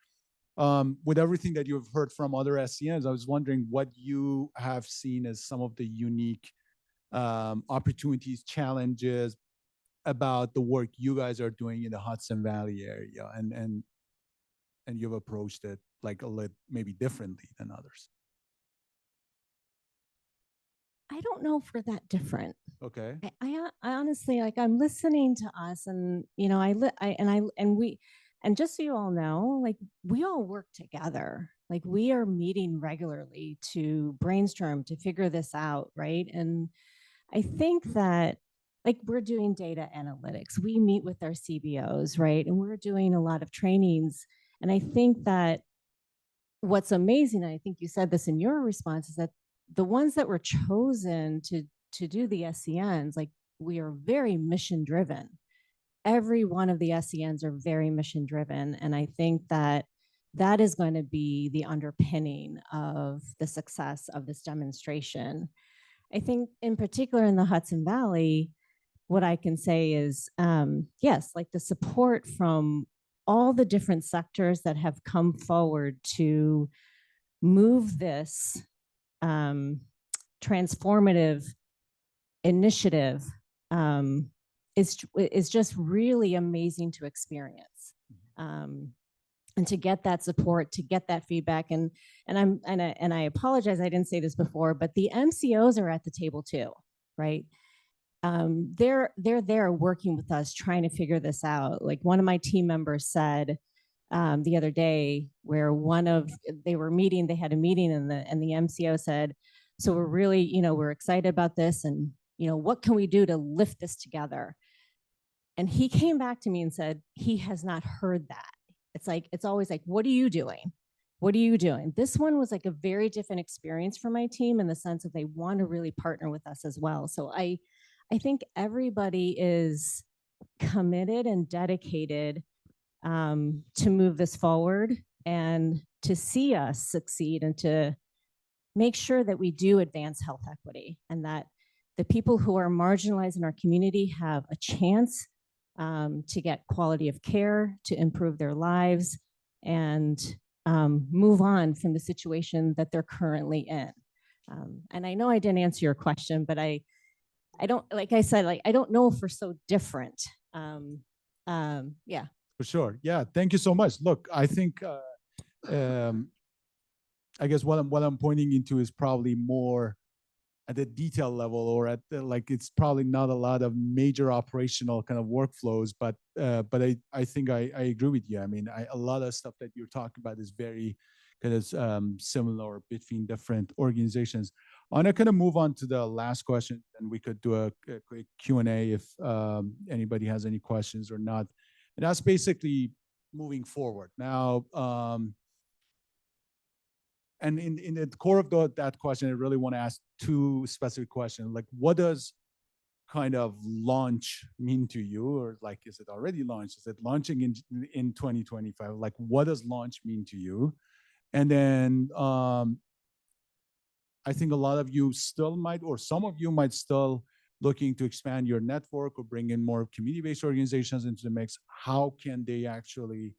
With everything that you've heard from other SCNs, I was wondering what you have seen as some of the unique opportunities, challenges about the work you guys are doing in the Hudson Valley area, and you've approached it like a little maybe differently than others. I don't know if we're that different. Okay. I honestly, like, I'm listening to us, and and just so you all know, like, we all work together. Like, we are meeting regularly to brainstorm, to figure this out, right? And I think that, like, we're doing data analytics. We meet with our CBOs, right? And we're doing a lot of trainings. And I think that what's amazing, and I think you said this in your response, is that the ones that were chosen to do the SCNs, like, we are very mission driven. Every one of the SCNs are very mission driven. And I think that that is going to be the underpinning of the success of this demonstration. I think in particular in the Hudson Valley, what I can say is, yes, like, the support from all the different sectors that have come forward to move this transformative initiative is just really amazing to experience, and to get that support, to get that feedback, and I apologize, I didn't say this before, but the MCOs are at the table too, right? They're there working with us, trying to figure this out. Like, one of my team members said the other day, where they had a meeting, and the MCO said, so we're really, we're excited about this, and what can we do to lift this together? And he came back to me and said he has not heard that. It's always like, what are you doing? What are you doing? This one was like a very different experience for my team, in the sense that they want to really partner with us as well. So I think everybody is committed and dedicated to move this forward and to see us succeed, and to make sure that we do advance health equity, and that the people who are marginalized in our community have a chance to get quality of care, to improve their lives, and move on from the situation that they're currently in. And I know I didn't answer your question, but I don't, like I said, like, I don't know if we're so different. Yeah. For sure. Yeah. Thank you so much. Look, I think, I guess what I'm pointing into is probably more at the detail level, or at the, like, it's probably not a lot of major operational kind of workflows, but I think I agree with you. I mean, a lot of stuff that you're talking about is very kind of similar between different organizations. I'm not going to move on to the last question, and we could do a quick Q&A if anybody has any questions or not. And that's basically moving forward. Now, and in the core of that question, I really want to ask two specific questions. Like, what does kind of launch mean to you? Or like, is it already launched? Is it launching in 2025? Like, what does launch mean to you? And then I think a lot of you still might, or some of you might still looking to expand your network or bring in more community-based organizations into the mix. How can they actually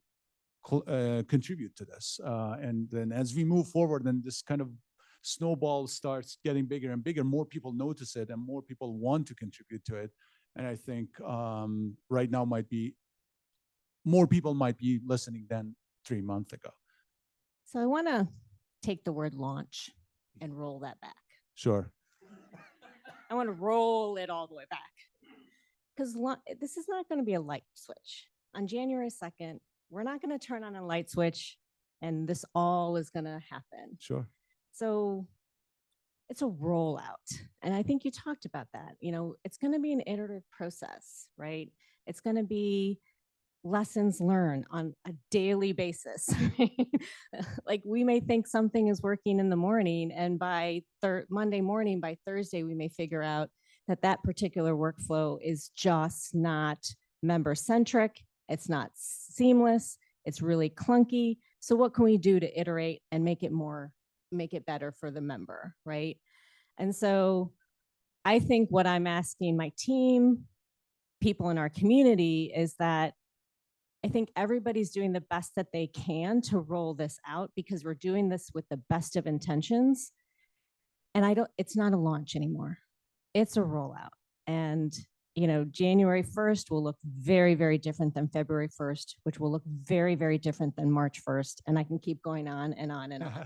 contribute to this? And then as we move forward, then this kind of snowball starts getting bigger and bigger. More people notice it and more people want to contribute to it. And I think right now more people might be listening than 3 months ago. So I want to take the word launch and roll that back. Sure. I want to roll it all the way back. Because this is not going to be a light switch. On January 2nd, we're not going to turn on a light switch and this all is going to happen. Sure. So it's a rollout. And I think you talked about that. You know, it's going to be an iterative process, right? It's going to be lessons learned on a daily basis. Like we may think something is working in the morning, and by Monday morning, by Thursday, we may figure out that that particular workflow is just not member-centric. It's not seamless. It's really clunky. So what can we do to iterate and make it better for the member, right? And so I think what I'm asking my team, people in our community, is that I think everybody's doing the best that they can to roll this out, because we're doing this with the best of intentions. And it's not a launch anymore. It's a rollout. And, you know, January 1st will look very, very different than February 1st, which will look very, very different than March 1st. And I can keep going on and on and on,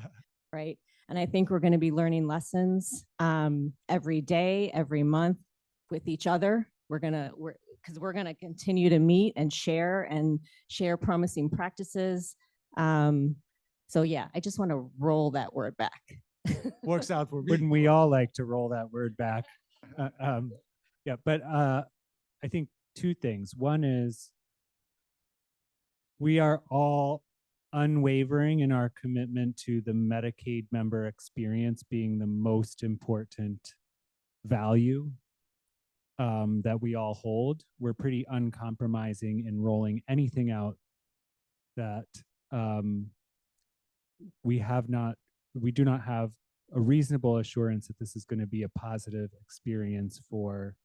right? And I think we're going to be learning lessons every day, every month with each other. Because we're going to continue to meet and share promising practices. So yeah, I just want to roll that word back. Works out for me. Wouldn't we all like to roll that word back? Yeah, but I think two things. One is we are all unwavering in our commitment to the Medicaid member experience being the most important value that we all hold. We're pretty uncompromising in rolling anything out that we do not have a reasonable assurance that this is going to be a positive experience for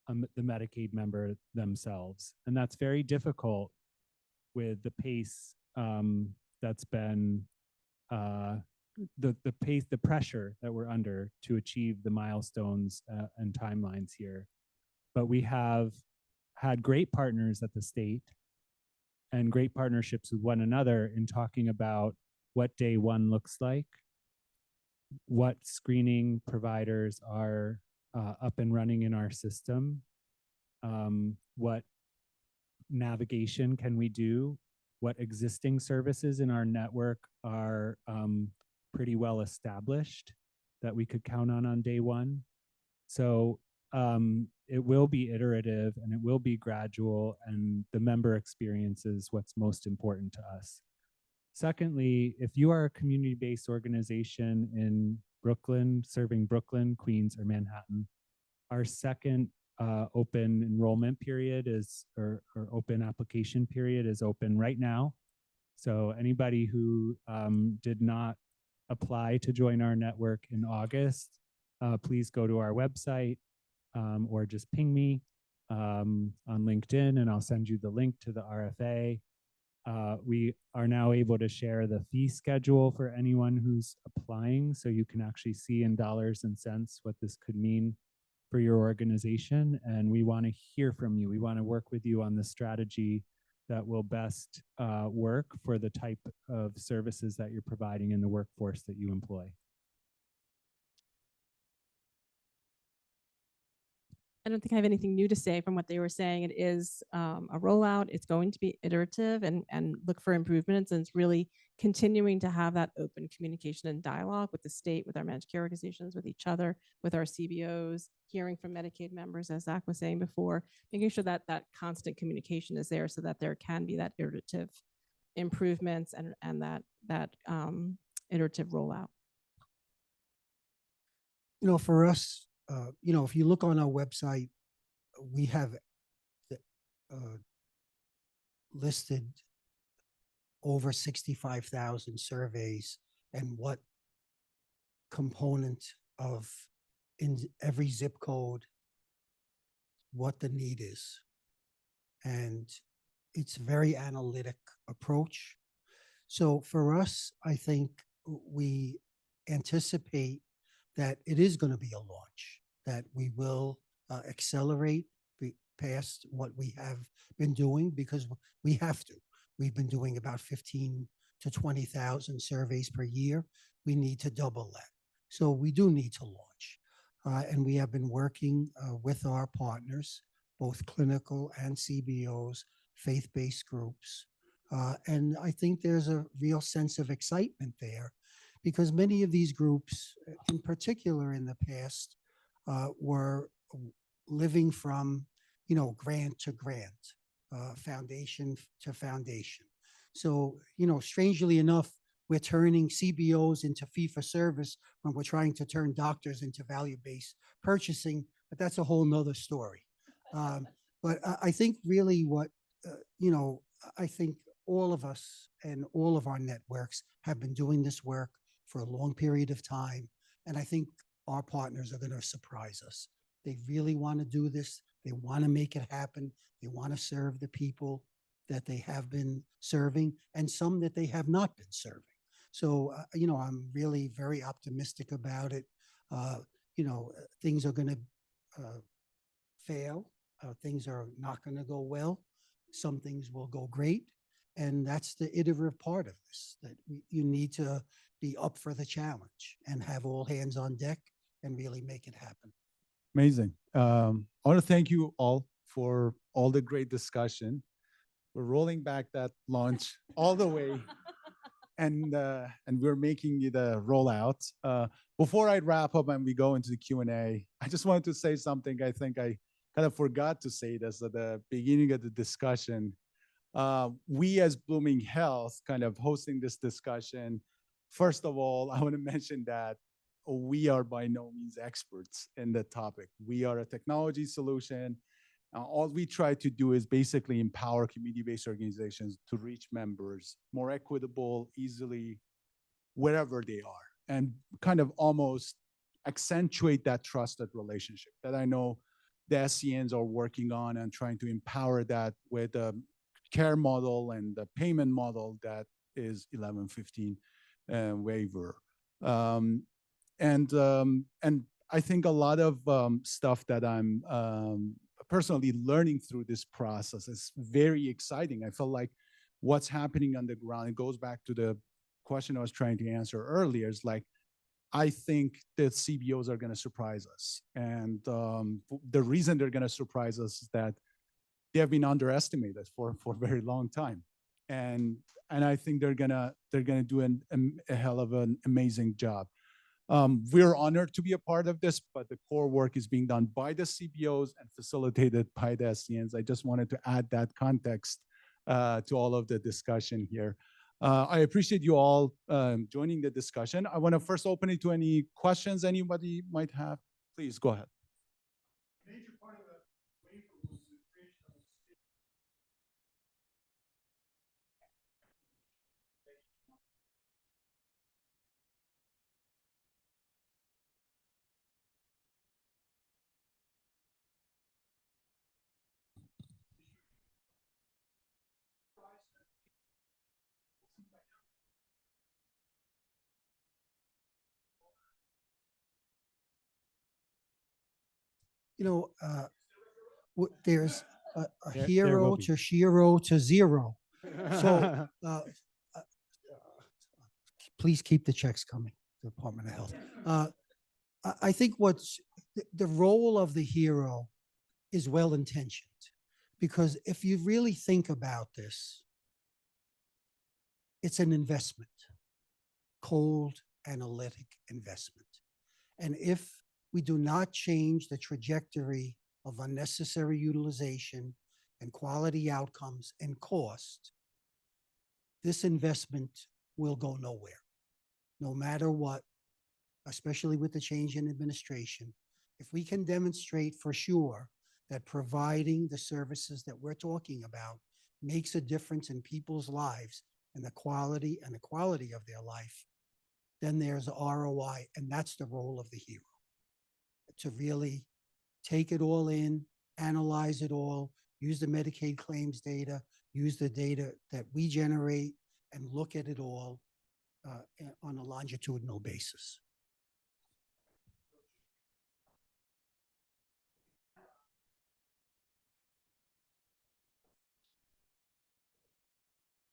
the Medicaid member themselves. And that's very difficult with the pace that's been the pace, the pressure that we're under to achieve the milestones and timelines here. But we have had great partners at the state and great partnerships with one another in talking about what day one looks like, what screening providers are up and running in our system, what navigation can we do, what existing services in our network are pretty well established that we could count on day one. So it will be iterative and it will be gradual, and the member experience is what's most important to us. Secondly, if you are a community-based organization in Brooklyn, serving Brooklyn, Queens, or Manhattan, our second open enrollment period or open application period is open right now. So anybody who did not apply to join our network in August, please go to our website or just ping me on LinkedIn and I'll send you the link to the RFA. We are now able to share the fee schedule for anyone who's applying, so you can actually see in dollars and cents what this could mean for your organization. And we want to hear from you. We want to work with you on the strategy that will best work for the type of services that you're providing in the workforce that you employ. I don't think I have anything new to say from what they were saying. It is a rollout. It's going to be iterative and look for improvements. And it's really continuing to have that open communication and dialogue with the state, with our managed care organizations, with each other, with our CBOs, hearing from Medicaid members, as Zach was saying before, making sure that that constant communication is there so that there can be that iterative improvements and that iterative rollout. For us, if you look on our website, we have listed over 65,000 surveys and what component of in every zip code, what the need is. And it's a very analytic approach. So for us, I think we anticipate that it is going to be a launch, that we will accelerate past what we have been doing because we have to. We've been doing about 15 to 20,000 surveys per year. We need to double that. So we do need to launch. And we have been working with our partners, both clinical and CBOs, faith-based groups. And I think there's a real sense of excitement there because many of these groups, in particular in the past, were living from, grant to grant, foundation to foundation. So, strangely enough, we're turning CBOs into fee-for-service when we're trying to turn doctors into value-based purchasing, but that's a whole nother story. But I think really what, I think all of us and all of our networks have been doing this work for a long period of time. And I think our partners are going to surprise us. They really want to do this. They want to make it happen. They want to serve the people that they have been serving and some that they have not been serving. So, I'm really very optimistic about it. Things are going to fail. Things are not going to go well. Some things will go great. And that's the iterative part of this, that you need to be up for the challenge and have all hands on deck and really make it happen. Amazing. I want to thank you all for all the great discussion. We're rolling back that launch all the way, and we're making it a rollout. Before I wrap up and we go into the Q&A, I just wanted to say something. I think I kind of forgot to say this at the beginning of the discussion. We as Blooming Health kind of hosting this discussion. First of all, I want to mention that we are by no means experts in the topic. We are a technology solution. All we try to do is basically empower community-based organizations to reach members more equitable, easily, wherever they are, and kind of almost accentuate that trusted relationship that I know the SCNs are working on and trying to empower that with a care model and the payment model that is 1115 waiver. And I think a lot of stuff that I'm personally learning through this process is very exciting. I feel like what's happening on the ground, it goes back to the question I was trying to answer earlier, is like, I think that CBOs are going to surprise us. And the reason they're going to surprise us is that they have been underestimated for a very long time. And I think they're gonna do a hell of an amazing job. We're honored to be a part of this, but the core work is being done by the CBOs and facilitated by the SCNs. I just wanted to add that context to all of the discussion here. I appreciate you all joining the discussion. I want to first open it to any questions anybody might have. Please go ahead. Major part of the waiver was the creation of a state. There's a There hero will be. to shiro to zero. So please keep the checks coming, Department of Health. I think what's the role of the hero is well-intentioned. Because if you really think about this, it's an investment, cold analytic investment. And if we do not change the trajectory of unnecessary utilization and quality outcomes and cost, this investment will go nowhere, no matter what, especially with the change in administration. If we can demonstrate for sure that providing the services that we're talking about makes a difference in people's lives and the quality of their life, then there's ROI, and that's the role of the hero, to really take it all in, analyze it all, use the Medicaid claims data, use the data that we generate, and look at it all on a longitudinal basis.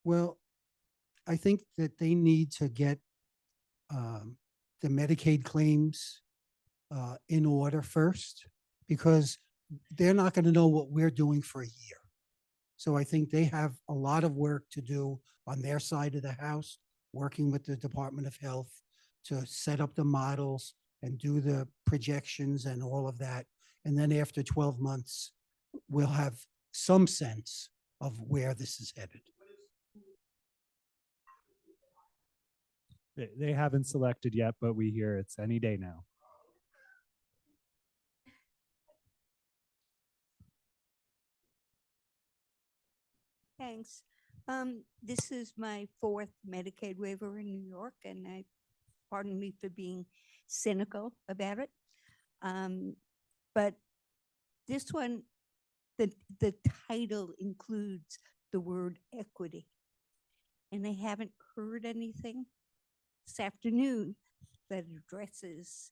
Well, I think that they need to get the Medicaid claims in order first, because they're not going to know what we're doing for a year. So I think they have a lot of work to do on their side of the house, working with the Department of Health to set up the models and do the projections and all of that. And then after 12 months, we'll have some sense of where this is headed. They haven't selected yet, but we hear it's any day now. Thanks. This is my 4th Medicaid waiver in New York, and pardon me for being cynical about it. But this one, the title includes the word equity, and I haven't heard anything this afternoon that addresses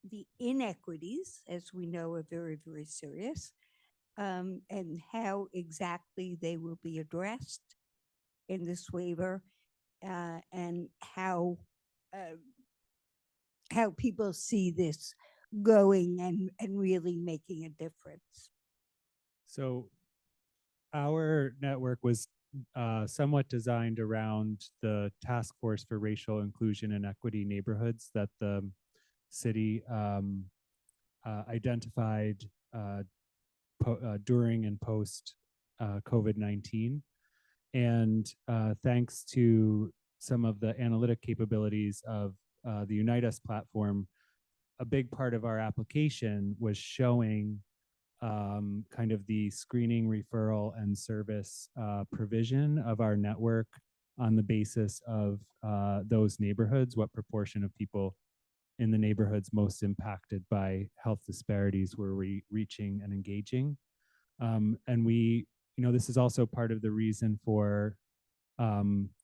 the inequities, as we know are very, very serious, and how exactly they will be addressed in this waiver, and how people see this going and really making a difference. So our network was somewhat designed around the Task Force for Racial Inclusion and Equity Neighborhoods that the city identified during and post COVID-19. And thanks to some of the analytic capabilities of the Unite Us platform, a big part of our application was showing kind of the screening, referral, and service provision of our network on the basis of those neighborhoods, what proportion of people in the neighborhoods most impacted by health disparities were we reaching and engaging. And we, this is also part of the reason for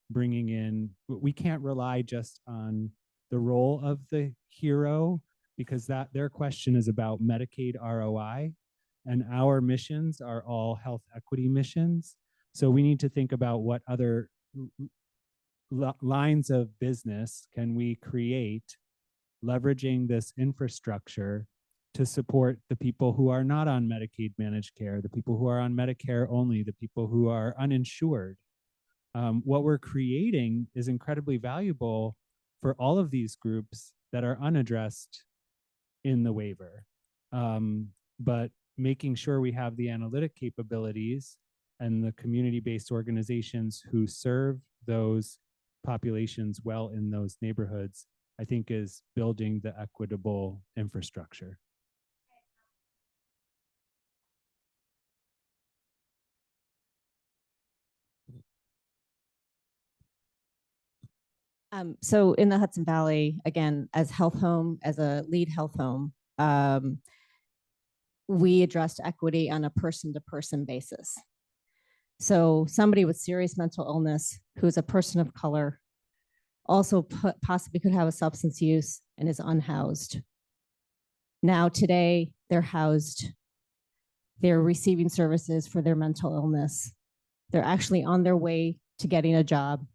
bringing in, we can't rely just on the role of the hero, because their question is about Medicaid ROI, and our missions are all health equity missions. So we need to think about what other lines of business can we create leveraging this infrastructure to support the people who are not on Medicaid managed care, the people who are on Medicare only, the people who are uninsured. What we're creating is incredibly valuable for all of these groups that are unaddressed in the waiver. But making sure we have the analytic capabilities and the community-based organizations who serve those populations well in those neighborhoods, I think, is building the equitable infrastructure. So in the Hudson Valley, again, as health home, as a lead health home, we addressed equity on a person-to-person basis. So somebody with serious mental illness who's a person of color also possibly could have a substance use and is unhoused. Now today they're housed, they're receiving services for their mental illness. They're actually on their way to getting a job.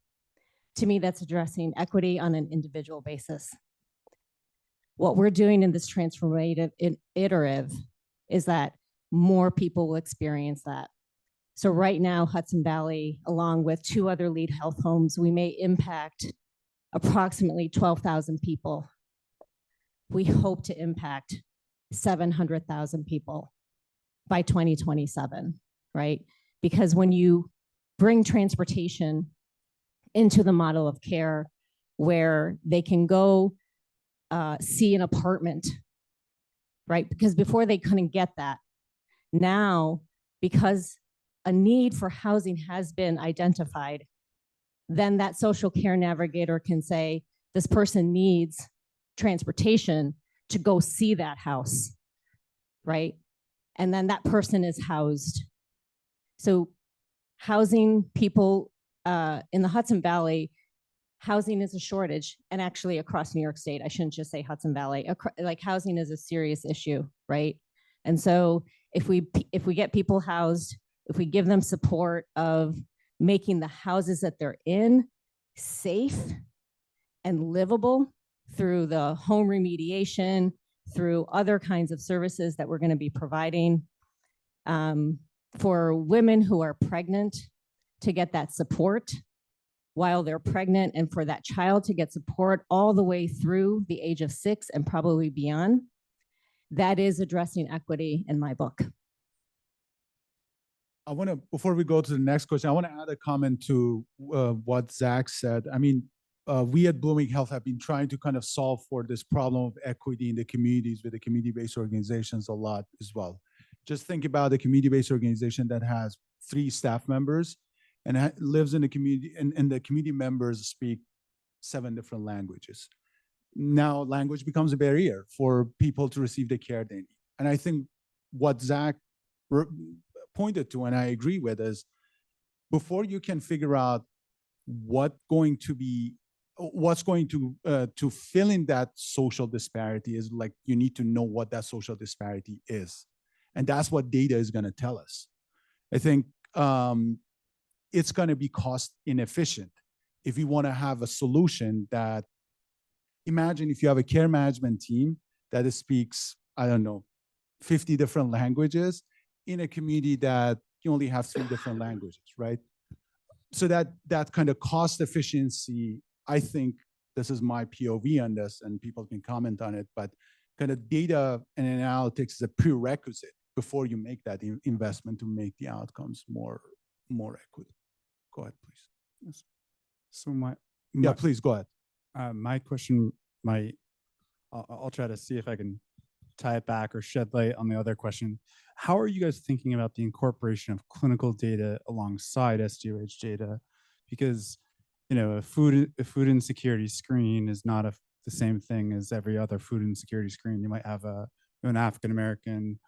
To me, that's addressing equity on an individual basis. What we're doing in this transformative iterative is that more people will experience that. So right now, Hudson Valley, along with 2 other lead health homes, we may impact approximately 12,000 people. We hope to impact 700,000 people by 2027, right? Because when you bring transportation into the model of care where they can go see an apartment, right? Because before they couldn't get that. Now, because a need for housing has been identified, then that social care navigator can say, this person needs transportation to go see that house, right? And then that person is housed. So housing people in the Hudson Valley, housing is a shortage, and actually across New York State, I shouldn't just say Hudson Valley, like housing is a serious issue, right? And so if we get people housed, if we give them support of making the houses that they're in safe and livable through the home remediation, through other kinds of services that we're going to be providing for women who are pregnant to get that support while they're pregnant, and for that child to get support all the way through the age of 6 and probably beyond. That is addressing equity in my book. I want to, before we go to the next question, I want to add a comment to what Zach said. I mean, we at Blooming Health have been trying to kind of solve for this problem of equity in the communities with the community-based organizations a lot as well. Just think about a community-based organization that has 3 staff members and lives in the community, and the community members speak 7 different languages. Now, language becomes a barrier for people to receive the care they need. And I think what Zach pointed to, and I agree with, is before you can figure out what's going to fill in that social disparity, is like you need to know what that social disparity is, and that's what data is going to tell us. I think it's going to be cost inefficient if we want to have a solution that, imagine if you have a care management team that speaks, I don't know, 50 different languages in a community that you only have 3 different languages, right? So that kind of cost efficiency, I think this is my POV on this, and people can comment on it, but kind of data and analytics is a prerequisite before you make that investment to make the outcomes more equitable. Go ahead, please. Yes. So my Yeah, please go ahead. my question might, I'll try to see if I can tie it back or shed light on the other question. How are you guys thinking about the incorporation of clinical data alongside SDOH data? Because, you know, a food insecurity screen is not the same thing as every other food insecurity screen. You might have an African-American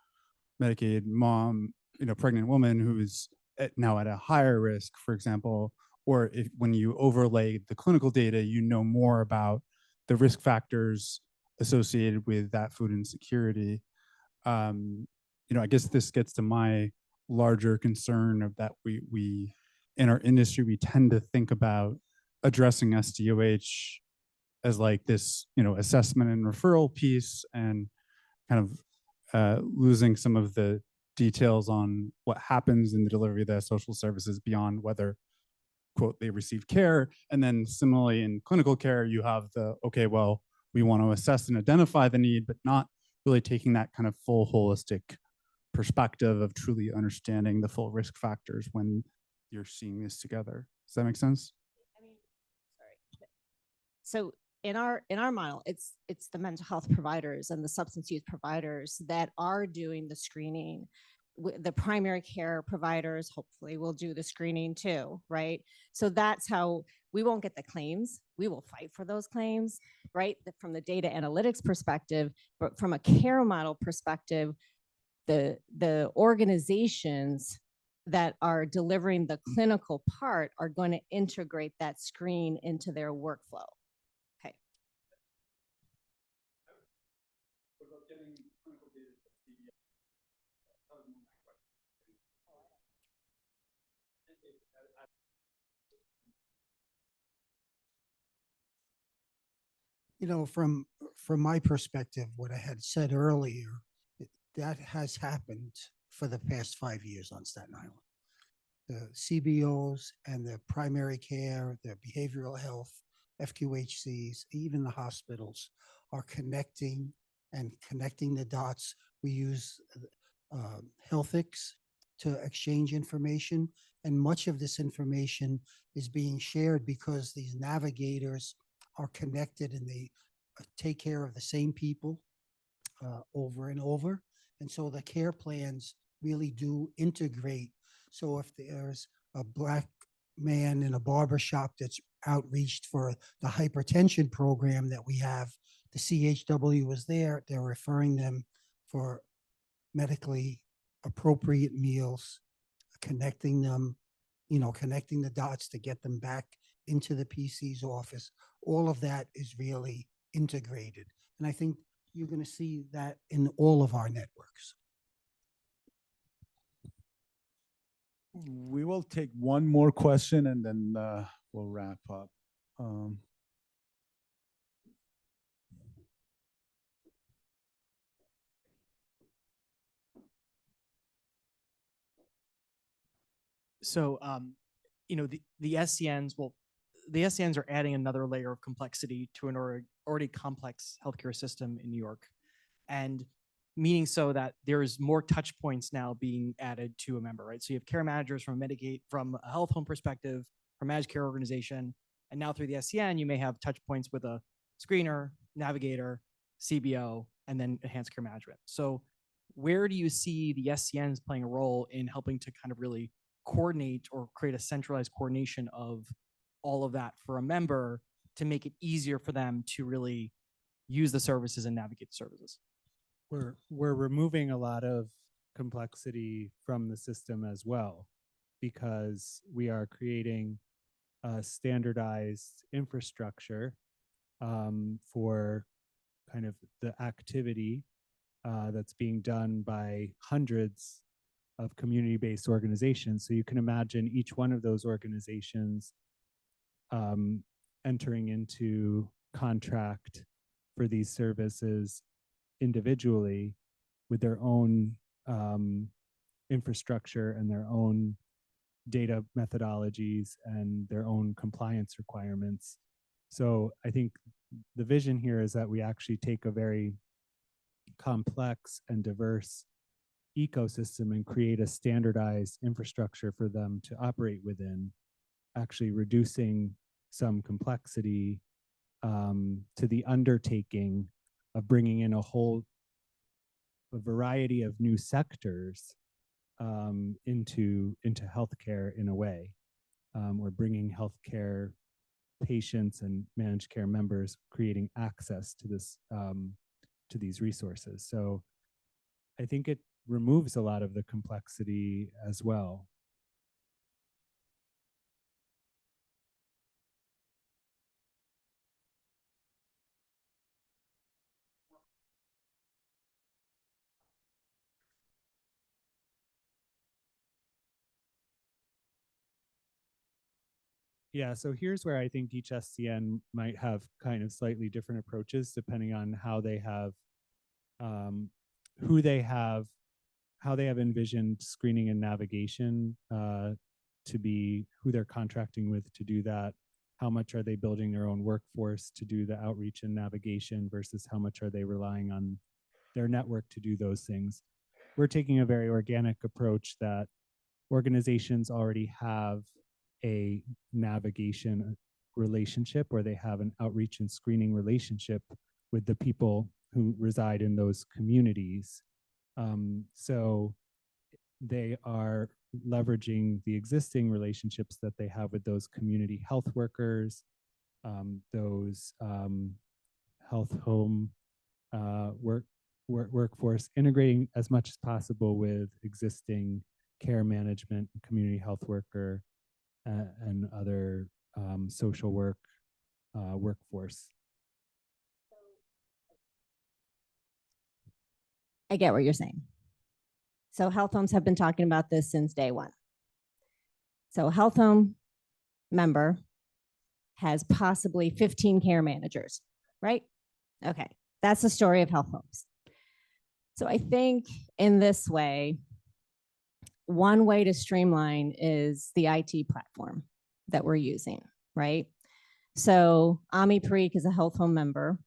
Medicaid mom, you know, pregnant woman who is now at a higher risk, for example, or if when you overlay the clinical data, you know more about the risk factors associated with that food insecurity. You know, I guess this gets to my larger concern of that we in our industry, we tend to think about addressing SDOH as like this, you know, assessment and referral piece, and kind of losing some of the details on what happens in the delivery of the social services beyond whether, quote, they receive care. And then similarly in clinical care, you have the, okay, well, we want to assess and identify the need, but not really taking that kind of full holistic perspective of truly understanding the full risk factors when you're seeing this together. Does that make sense? I mean, sorry. So in our model, it's the mental health providers and the substance use providers that are doing the screening. The primary care providers hopefully will do the screening too, right? So that's how we won't get the claims. We will fight for those claims, right? From the data analytics perspective, but from a care model perspective, the organizations that are delivering the clinical part are going to integrate that screen into their workflow. Okay. You know, from my perspective, what I had said earlier, that has happened for the past 5 years on Staten Island. The CBOs and the primary care, the behavioral health, FQHCs, even the hospitals are connecting the dots. We use Healthix to exchange information, and much of this information is being shared because these navigators are connected and they take care of the same people over and over. And so the care plans really do integrate. So if there's a Black man in a barber shop that's outreached for the hypertension program that we have, the CHW was there, they're referring them for medically appropriate meals, connecting them, connecting the dots to get them back into the PC's office. All of that is really integrated. And I think you're going to see that in all of our networks. We will take one more question and then we'll wrap up. So, the SCNs, the SCNs are adding another layer of complexity to an already complex healthcare system in New York, and meaning so that there's more touch points now being added to a member, right? So you have care managers from Medicaid, from a health home perspective, from managed care organization, and now through the SCN, you may have touch points with a screener, navigator, CBO, and then enhanced care management. So where do you see the SCNs playing a role in helping to kind of really coordinate or create a centralized coordination of all of that for a member to make it easier for them to really use the services and navigate the services? We're removing a lot of complexity from the system as well, because we are creating a standardized infrastructure for kind of the activity that's being done by hundreds of community-based organizations. So you can imagine each one of those organizations entering into contract for these services individually with their own infrastructure and their own data methodologies and their own compliance requirements. So I think the vision here is that we actually take a very complex and diverse ecosystem and create a standardized infrastructure for them to operate within, actually reducing some complexity to the undertaking of bringing in a variety of new sectors into healthcare in a way. We're bringing healthcare patients and managed care members, creating access to this to these resources. So I think it removes a lot of the complexity as well. Yeah, so here's where I think each SCN might have kind of slightly different approaches depending on how they have, how they have envisioned screening and navigation to be, who they're contracting with to do that, how much are they building their own workforce to do the outreach and navigation versus how much are they relying on their network to do those things. We're taking a very organic approach that organizations already have a navigation relationship, or they have an outreach and screening relationship with the people who reside in those communities. So they are leveraging the existing relationships that they have with those community health workers, those health home workforce, integrating as much as possible with existing care management, community health worker, and other social work workforce. I get what you're saying. So health homes have been talking about this since day one. So a health home member has possibly 15 care managers, right? Okay, that's the story of health homes. So I think in this way, one way to streamline is the IT platform that we're using, right? So Amie Parikh is a health home member,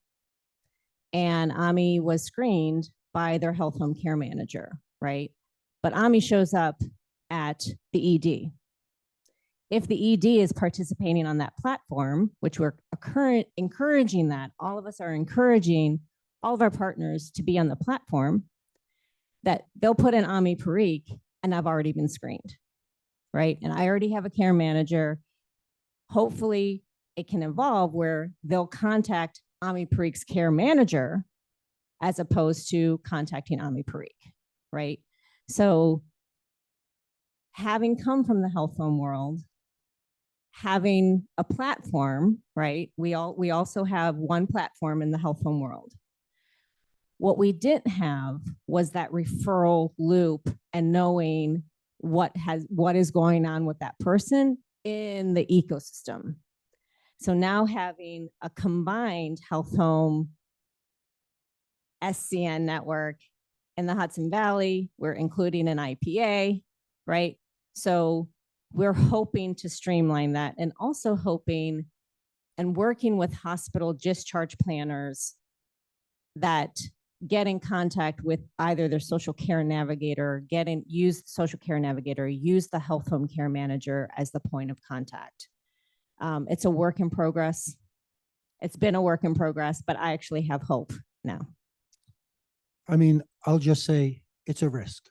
and Amie was screened by their health home care manager, right? But Amie shows up at the ED. If the ED is participating on that platform, which we're encouraging that, all of us are encouraging all of our partners to be on the platform, that they'll put in Amie Parikh, and I've already been screened, right? And I already have a care manager. Hopefully it can evolve where they'll contact Amie Parikh's care manager as opposed to contacting Amie Parikh, right? So having come from the health home world, having a platform, right? We also have one platform in the health home world. What we didn't have was that referral loop and knowing what is going on with that person in the ecosystem. So now having a combined health home SCN network in the Hudson Valley, we're including an IPA, right? So we're hoping to streamline that, and also hoping and working with hospital discharge planners that get in contact with either their social care navigator, use the social care navigator, use the health home care manager as the point of contact. It's a work in progress. It's been a work in progress, but I actually have hope now. I mean, I'll just say it's a risk.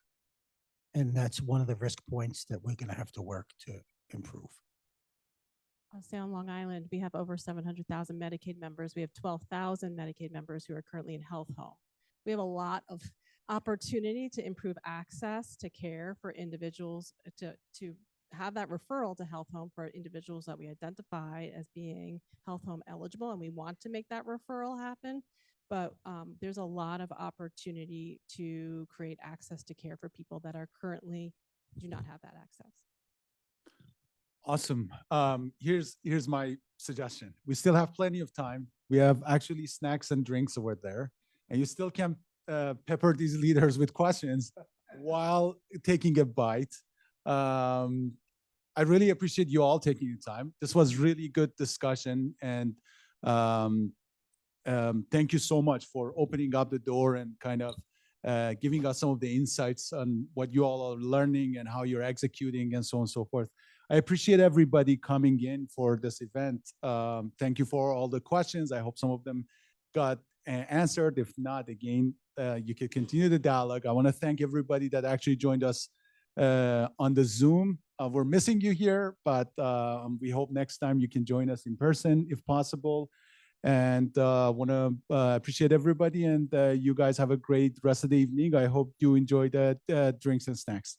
And that's one of the risk points that we're going to have to work to improve. I'll say on Long Island, we have over 700,000 Medicaid members. We have 12,000 Medicaid members who are currently in health home. We have a lot of opportunity to improve access to care for individuals, to have that referral to health home for individuals that we identify as being health home eligible, and we want to make that referral happen. But there's a lot of opportunity to create access to care for people that are currently do not have that access. Awesome. Here's my suggestion. We still have plenty of time. We have actually snacks and drinks over there, and you still can pepper these leaders with questions while taking a bite. I really appreciate you all taking the time. This was really good discussion, and thank you so much for opening up the door and kind of giving us some of the insights on what you all are learning and how you're executing and so on and so forth. I appreciate everybody coming in for this event. Thank you for all the questions. I hope some of them got answered. If not, again, you can continue the dialogue. I want to thank everybody that actually joined us on the Zoom. We're missing you here, but we hope next time you can join us in person if possible. And want to appreciate everybody, and you guys have a great rest of the evening. I hope you enjoy the drinks and snacks.